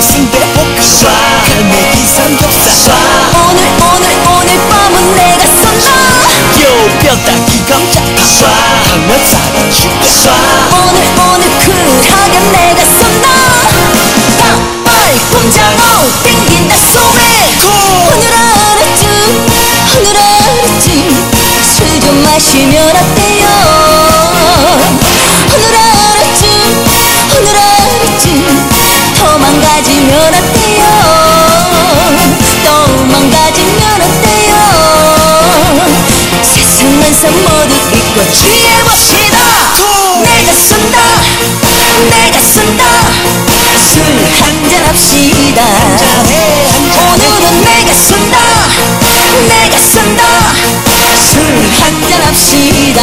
복숭배 볶음밥 갈매기 삼겹살 오늘 밤은 내가 쏜다 요 뼈다귀 감자 닭면살이 죽여 오늘 쿨하게 내가 쏜다 닭발 꼼장어 땡긴다 소매 오늘 하루쯤 술 좀 마시면 어때요 오늘 하루쯤 도망가지면 어때요 도망가지면 어때요 세상만사 모두 잊고 취해봅시다 내가 쏜다 술 한잔 합시다 오늘은 내가 쏜다 술 한잔 합시다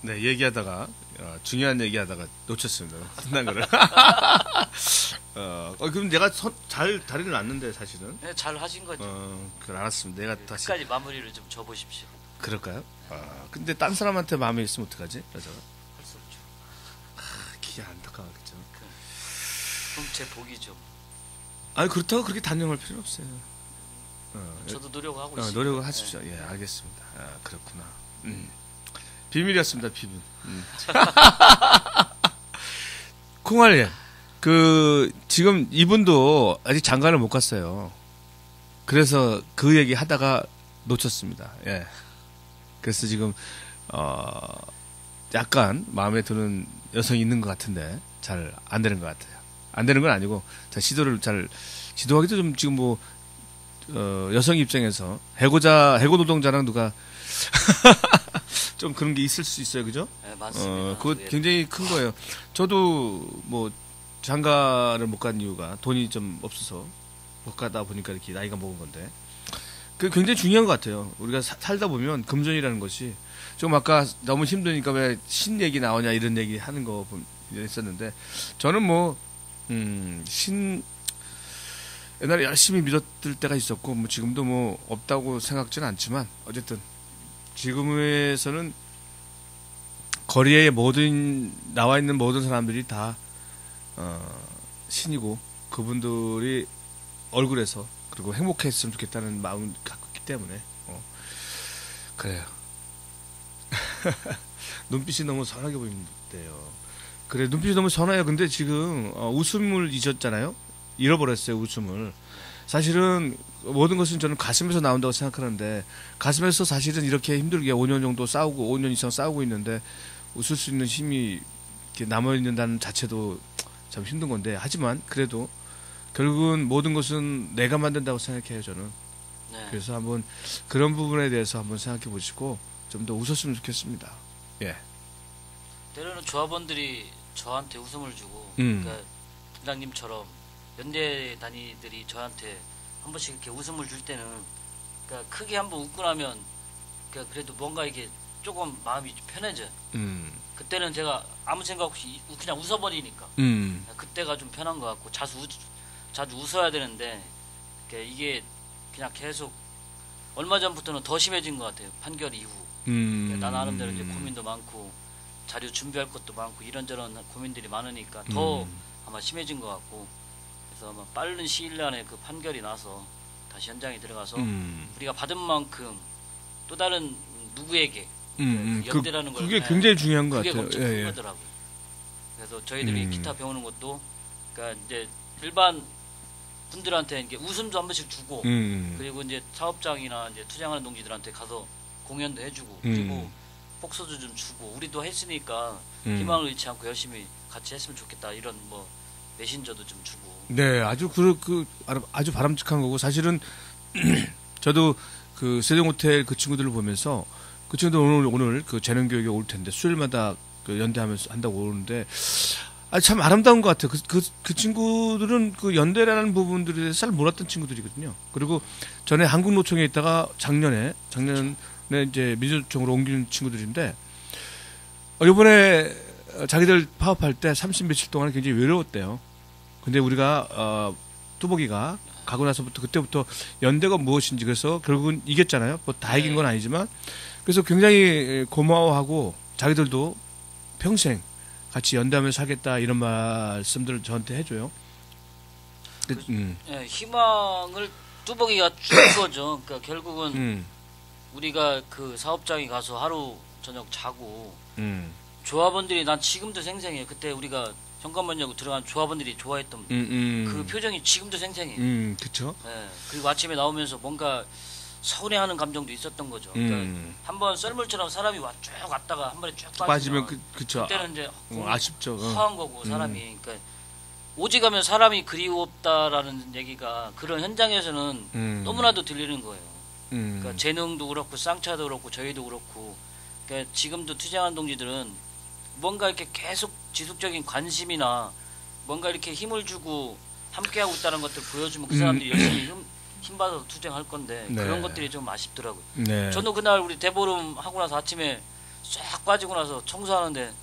네, 얘기하다가 중요한 얘기하다가 놓쳤습니다. 끝난 거를. 그럼 내가 잘 다리를 놨는데 사실은. 네, 잘 하신 거죠. 그래 알았습니다. 내가 다시. 끝까지 마무리를 좀 줘보십시오. 그럴까요? 근데 딴 사람한테 마음에 있으면 어떡하지? 여자가. 할 수 없죠. 기가 안타까웠겠죠. 그럼 제 복이죠. 아니 그렇다고 그렇게 단념할 필요는 없어요. 저도 노력하고 있습니다. 노력을 하십시오. 예, 알겠습니다. 그렇구나. 비밀이었습니다, 비밀. 콩알님, 지금 이분도 아직 장가를 못 갔어요. 그래서 그 얘기 하다가 놓쳤습니다. 예. 그래서 지금, 약간 마음에 드는 여성이 있는 것 같은데, 잘 안 되는 것 같아요. 안 되는 건 아니고, 지도하기도 좀 지금 여성 입장에서, 해고 노동자랑 누가, 좀 그런 게 있을 수 있어요, 그죠? 네, 맞습니다. 그거 굉장히 큰 거예요. 저도 장가를 못 간 이유가 돈이 좀 없어서 못 가다 보니까 이렇게 나이가 먹은 건데. 그게 굉장히 중요한 것 같아요. 우리가 살다 보면 금전이라는 것이 좀 아까 너무 힘드니까 왜 신 얘기 나오냐 이런 얘기 하는 거 했었는데 저는 옛날에 열심히 믿었을 때가 있었고 지금도 없다고 생각지는 않지만 어쨌든 지금에서는 거리에 나와 있는 모든 사람들이 다 신이고 그분들이 얼굴에서 그리고 행복했으면 좋겠다는 마음을 갖고 있기 때문에 그래요. 눈빛이 너무 선하게 보인대요. 그래 눈빛이 너무 선해요. 근데 지금 웃음을 잊었잖아요. 잃어버렸어요 웃음을. 사실은 모든 것은 저는 가슴에서 나온다고 생각하는데 가슴에서 사실은 이렇게 힘들게 5년 정도 5년 이상 싸우고 있는데 웃을 수 있는 힘이 이렇게 남아있는다는 자체도 참 힘든 건데 하지만 그래도 결국은 모든 것은 내가 만든다고 생각해요 저는. 네. 그래서 한번 그런 부분에 대해서 한번 생각해 보시고 좀 더 웃었으면 좋겠습니다. 예. 때로는 조합원들이 저한테 웃음을 주고 그러니까 팀장님처럼 연대 단위들이 저한테 한 번씩 이렇게 웃음을 줄 때는 그러니까 크게 한번 웃고 나면 그러니까 그래도 뭔가 이게 조금 마음이 좀 편해져요. 그때는 제가 아무 생각 없이 그냥 웃어버리니까 그때가 좀 편한 것 같고 자주 웃어야 되는데 그러니까 이게 그냥 계속 얼마 전부터는 더 심해진 것 같아요. 판결 이후. 그러니까 나 나름대로 이제 고민도 많고 자료 준비할 것도 많고 이런저런 고민들이 많으니까 더 아마 심해진 것 같고 그래서 아마 빠른 시일 안에 그 판결이 나서 다시 현장에 들어가서 우리가 받은 만큼 또 다른 누구에게 연대라는 걸 그게 굉장히 중요한 것 그게 같아요. 걱정 큰 거더라고요. 그래서 저희들이 기타 배우는 것도 그러니까 이제 일반 분들한테 이게 웃음도 한 번씩 주고 그리고 이제 사업장이나 이제 투쟁하는 동지들한테 가서 공연도 해주고 그리고 복서도 좀 주고 우리도 했으니까 희망을 잃지 않고 열심히 같이 했으면 좋겠다 이런 메신저도 좀 주고. 네, 아주 아주 바람직한 거고 사실은 저도 그 세종호텔 그 친구들을 보면서 그 친구들 오늘 그 재능 교육에 올 텐데 수요일마다 그 연대하면서 한다고 오는데 참 아름다운 것 같아요. 그 친구들은 그 연대라는 부분들에 대해서 잘 몰랐던 친구들이거든요. 그리고 전에 한국노총에 있다가 작년에 이제 민주노총으로 옮기는 친구들인데 이번에 자기들 파업할 때 30 며칠 동안 굉장히 외로웠대요. 근데 우리가 뚜벅이가 가고 나서부터 그때부터 연대가 무엇인지 그래서 결국은 이겼잖아요. 뭐 다 이긴 건 아니지만 그래서 굉장히 고마워하고 자기들도 평생 같이 연대하면서 하겠다 이런 말씀들을 저한테 해줘요. 예, 희망을 뚜벅이가 준 거죠. 그러니까 결국은 우리가 그 사업장에 가서 하루 저녁 자고 조합원들이 난 지금도 생생해요. 그때 우리가 현관문열고 들어간 조합원들이 좋아했던 그 표정이 지금도 생생해요. 그쵸. 예, 그리고 아침에 나오면서 뭔가 서운해하는 감정도 있었던 거죠. 그러니까 한번 썰물처럼 사람이 쭉 왔다가 한 번에 쭉 빠지면 그쵸. 그때는 이제 아쉽죠. 허한 거고 사람이. 그러니까 오직하면 사람이 그리웠다라는 얘기가 그런 현장에서는 너무나도 들리는 거예요. 그러니까 재능도 그렇고 쌍차도 그렇고 저희도 그렇고. 그러니까 지금도 투쟁하는 동지들은 뭔가 이렇게 계속 지속적인 관심이나 뭔가 이렇게 힘을 주고 함께하고 있다는 것들 보여주면 그 사람들이 열심히 힘받아서 투쟁할 건데 네. 그런 것들이 좀 아쉽더라고요. 네. 저도 그날 우리 대보름 하고 나서 아침에 싹 빠지고 나서 청소하는데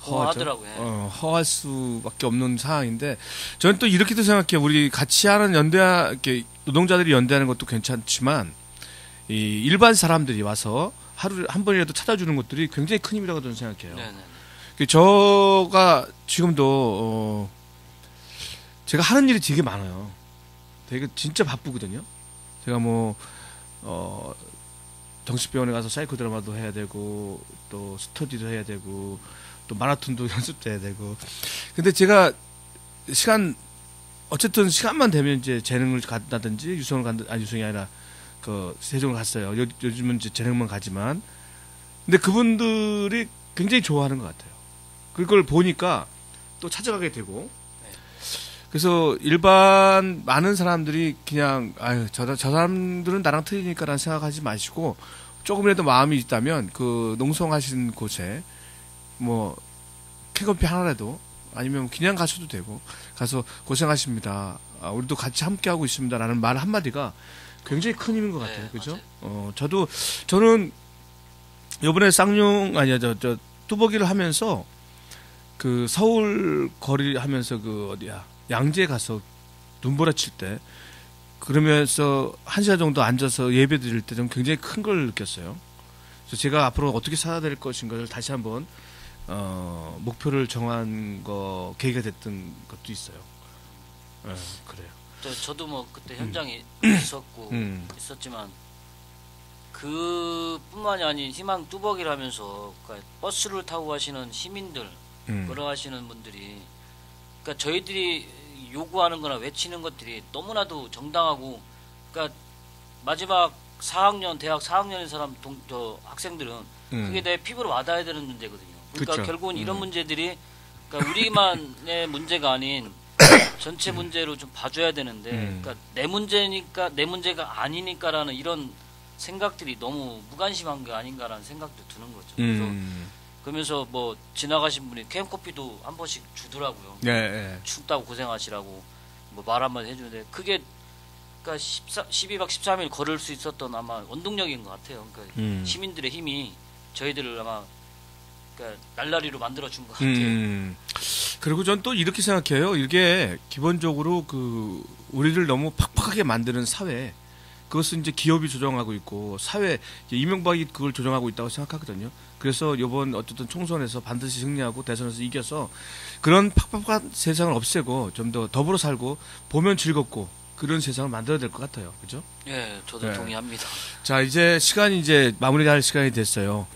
하더라고요. 허할 수밖에 없는 상황인데 저는 또 이렇게도 생각해요. 우리 같이 하는 이렇게 노동자들이 연대하는 것도 괜찮지만 이 일반 사람들이 와서 하루에 한 번이라도 찾아주는 것들이 굉장히 큰 힘이라고 저는 생각해요. 네네. 저가 지금도 제가 하는 일이 되게 많아요. 되게 진짜 바쁘거든요. 제가 정신병원에 가서 사이코 드라마도 해야 되고 또 스터디도 해야 되고 또 마라톤도 연습도 해야 되고. 근데 제가 어쨌든 시간만 되면 이제 재능을 간다든지 유성을 유성이 아니라 그 세종을 갔어요. 요즘은 이제 재능만 가지만. 근데 그분들이 굉장히 좋아하는 것 같아요. 그걸 보니까 또 찾아가게 되고. 그래서 일반 많은 사람들이 그냥 저 사람들은 나랑 틀리니까라는 생각하지 마시고 조금이라도 마음이 있다면 그 농성하신 곳에 캔커피 하나라도 아니면 그냥 가셔도 되고 가서 고생하십니다. 우리도 같이 함께하고 있습니다라는 말 한마디가 굉장히 큰 힘인 것 같아요. 그죠? 저는 요번에 뚜벅이를 하면서 그 서울 거리 하면서 양재 가서 눈보라 칠 때 그러면서 1시간 정도 앉아서 예배 드릴 때 좀 굉장히 큰 걸 느꼈어요. 그래서 제가 앞으로 어떻게 살아야 될 것인가를 다시 한번 목표를 정한 계기가 됐던 것도 있어요. 그래요. 저도 그때 현장에 있었고 있었지만 그뿐만이 아닌 희망 뚜벅이를 하면서 그러니까 버스를 타고 가시는 시민들 걸어가시는 분들이 그러니까 저희들이 요구하는 거나 외치는 것들이 너무나도 정당하고 그러니까 마지막 4학년 대학 4학년인 사람 학생들은 그게 내 피부로 와닿아야 되는 문제거든요. 그러니까 그쵸. 결국은 이런 문제들이 그러니까 우리만의 문제가 아닌 전체 문제로 좀 봐줘야 되는데 그러니까 내 문제가 아니니까라는 이런 생각들이 너무 무관심한 게 아닌가라는 생각도 드는 거죠. 그래서 그러면서 지나가신 분이 캔커피도 한 번씩 주더라고요. 네. 춥다고 고생하시라고 말 한마디 해주는데 그게 그러니까 12박 13일 걸을 수 있었던 아마 원동력인 것 같아요. 그러니까 시민들의 힘이 저희들을 아마 그러니까 날라리로 만들어준 것 같아요. 그리고 전 또 이렇게 생각해요. 이게 기본적으로 우리를 너무 팍팍하게 만드는 사회, 그것은 이제 기업이 조정하고 있고 사회 이명박이 그걸 조정하고 있다고 생각하거든요. 그래서 이번 어쨌든 총선에서 반드시 승리하고 대선에서 이겨서 그런 팍팍한 세상을 없애고 좀 더 더불어 살고 보면 즐겁고 그런 세상을 만들어야 될 것 같아요. 그죠? 예, 저도 동의합니다. 자, 이제 시간이 마무리할 시간이 됐어요.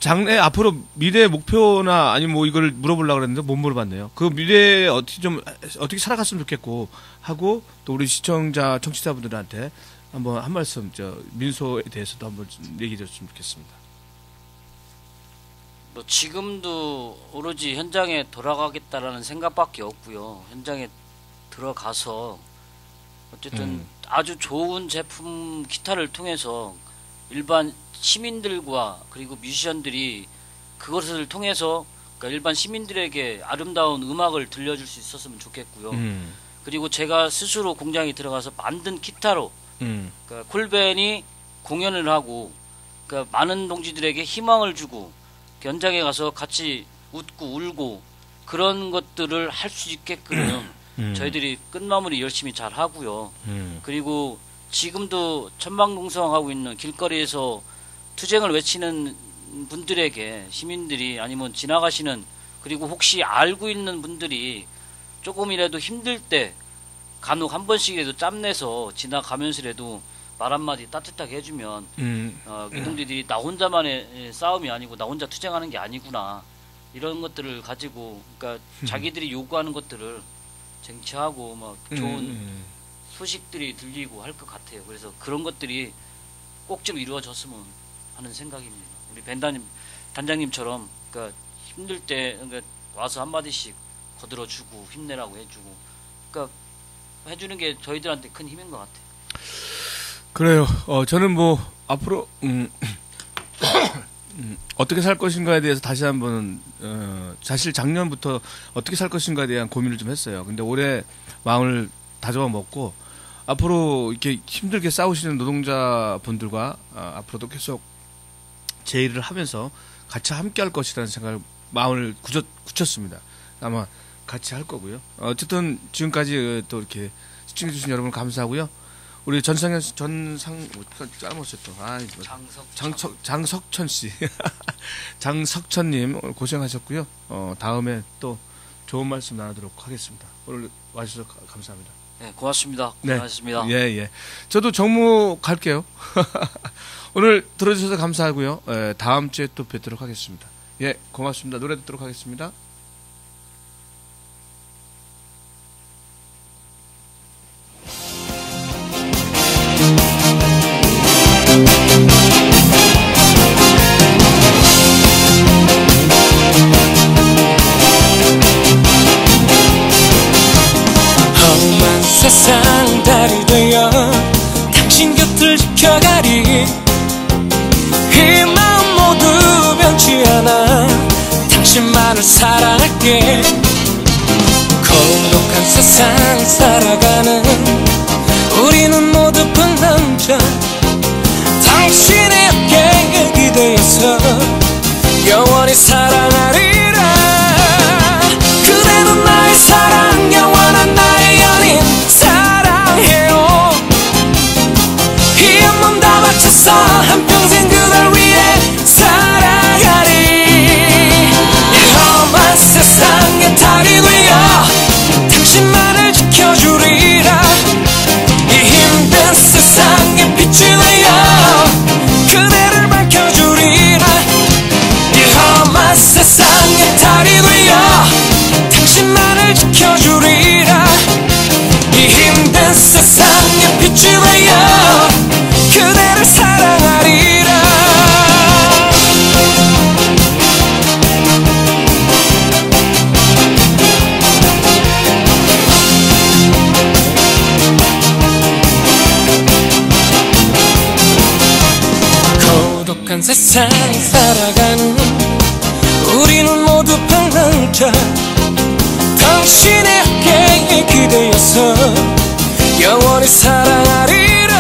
장래 앞으로 미래 목표나 아니면 이걸 물어보려고 그랬는데 못 물어봤네요. 그 미래에 어떻게 살아갔으면 좋겠고 하고 또 우리 청취자분들한테 한번 한 말씀 민소에 대해서도 한번 얘기해 줬으면 좋겠습니다. 지금도 오로지 현장에 돌아가겠다라는 생각밖에 없고요. 현장에 들어가서 어쨌든 아주 좋은 제품 기타를 통해서 일반 시민들과 그리고 뮤지션들이 그것을 통해서 그러니까 일반 시민들에게 아름다운 음악을 들려줄 수 있었으면 좋겠고요. 그리고 제가 스스로 공장에 들어가서 만든 기타로 그러니까 콜벤이 공연을 하고 그러니까 많은 동지들에게 희망을 주고 현장에 가서 같이 웃고 울고 그런 것들을 할 수 있게끔 저희들이 끝마무리 열심히 잘 하고요. 그리고 지금도 천방농성하고 있는 길거리에서 투쟁을 외치는 분들에게 시민들이 아니면 지나가시는 그리고 혹시 알고 있는 분들이 조금이라도 힘들 때 간혹 한 번씩이라도 짬내서 지나가면서라도 말 한마디 따뜻하게 해주면 이동들이 나 혼자만의 싸움이 아니고 나 혼자 투쟁하는 게 아니구나 이런 것들을 가지고 그러니까 자기들이 요구하는 것들을 쟁취하고 막 좋은 소식들이 들리고 할 것 같아요. 그래서 그런 것들이 꼭 좀 이루어졌으면 하는 생각입니다. 우리 단장님처럼 그러니까 힘들 때 그러니까 와서 한마디씩 거들어주고 힘내라고 해주고 그러니까 해주는 게 저희들한테 큰 힘인 것 같아요. 그래요. 저는 뭐 앞으로 어떻게 살 것인가에 대해서 다시 한번 사실 작년부터 어떻게 살 것인가에 대한 고민을 좀 했어요. 근데 올해 마음을 다잡아 먹고 앞으로 이렇게 힘들게 싸우시는 노동자분들과 앞으로도 계속 제의를 하면서 같이 함께 할 것이라는 생각을 마음을 굳혔습니다. 아마 같이 할 거고요. 어쨌든 지금까지 또 이렇게 시청해주신 여러분 감사하고요. 우리 짜먹었어요 또. 장석천 씨. 장석천님 고생하셨고요. 다음에 또 좋은 말씀 나누도록 하겠습니다. 오늘 와주셔서 감사합니다. 네, 고맙습니다. 고생하셨습니다. 네. 예. 저도 정무 갈게요. 오늘 들어주셔서 감사하고요. 다음 주에 또 뵙도록 하겠습니다. 예, 고맙습니다. 노래 듣도록 하겠습니다. 험한 세상 달이 되어 당신 곁을 지켜가리 이 마음 모두 변치 않아 당신만을 사랑할게 고독한 세상 살아가는 우리는 모두 불남자 당신의 어깨에 기대어서 영원히 사랑하리라 그대는 나의 사랑 영원한 나의 연인 사랑해요 이 한 몸 다 바쳐서 한평생 그댈 위해 살아가리 이 험한 세상에 달이 되어 당신만을 지켜주리라 이 힘든 세상에 빛이 되어 그대를 밝혀주리라 이 험한 세상에 달이 되어 당신만을 지켜주리라 이 힘든 세상에 빛이 되어 그대를 사랑하리라 고독한 세상 살아가는 우리는 모두 방랑자 당신의 어깨에 기대어서 영원히 사랑하리라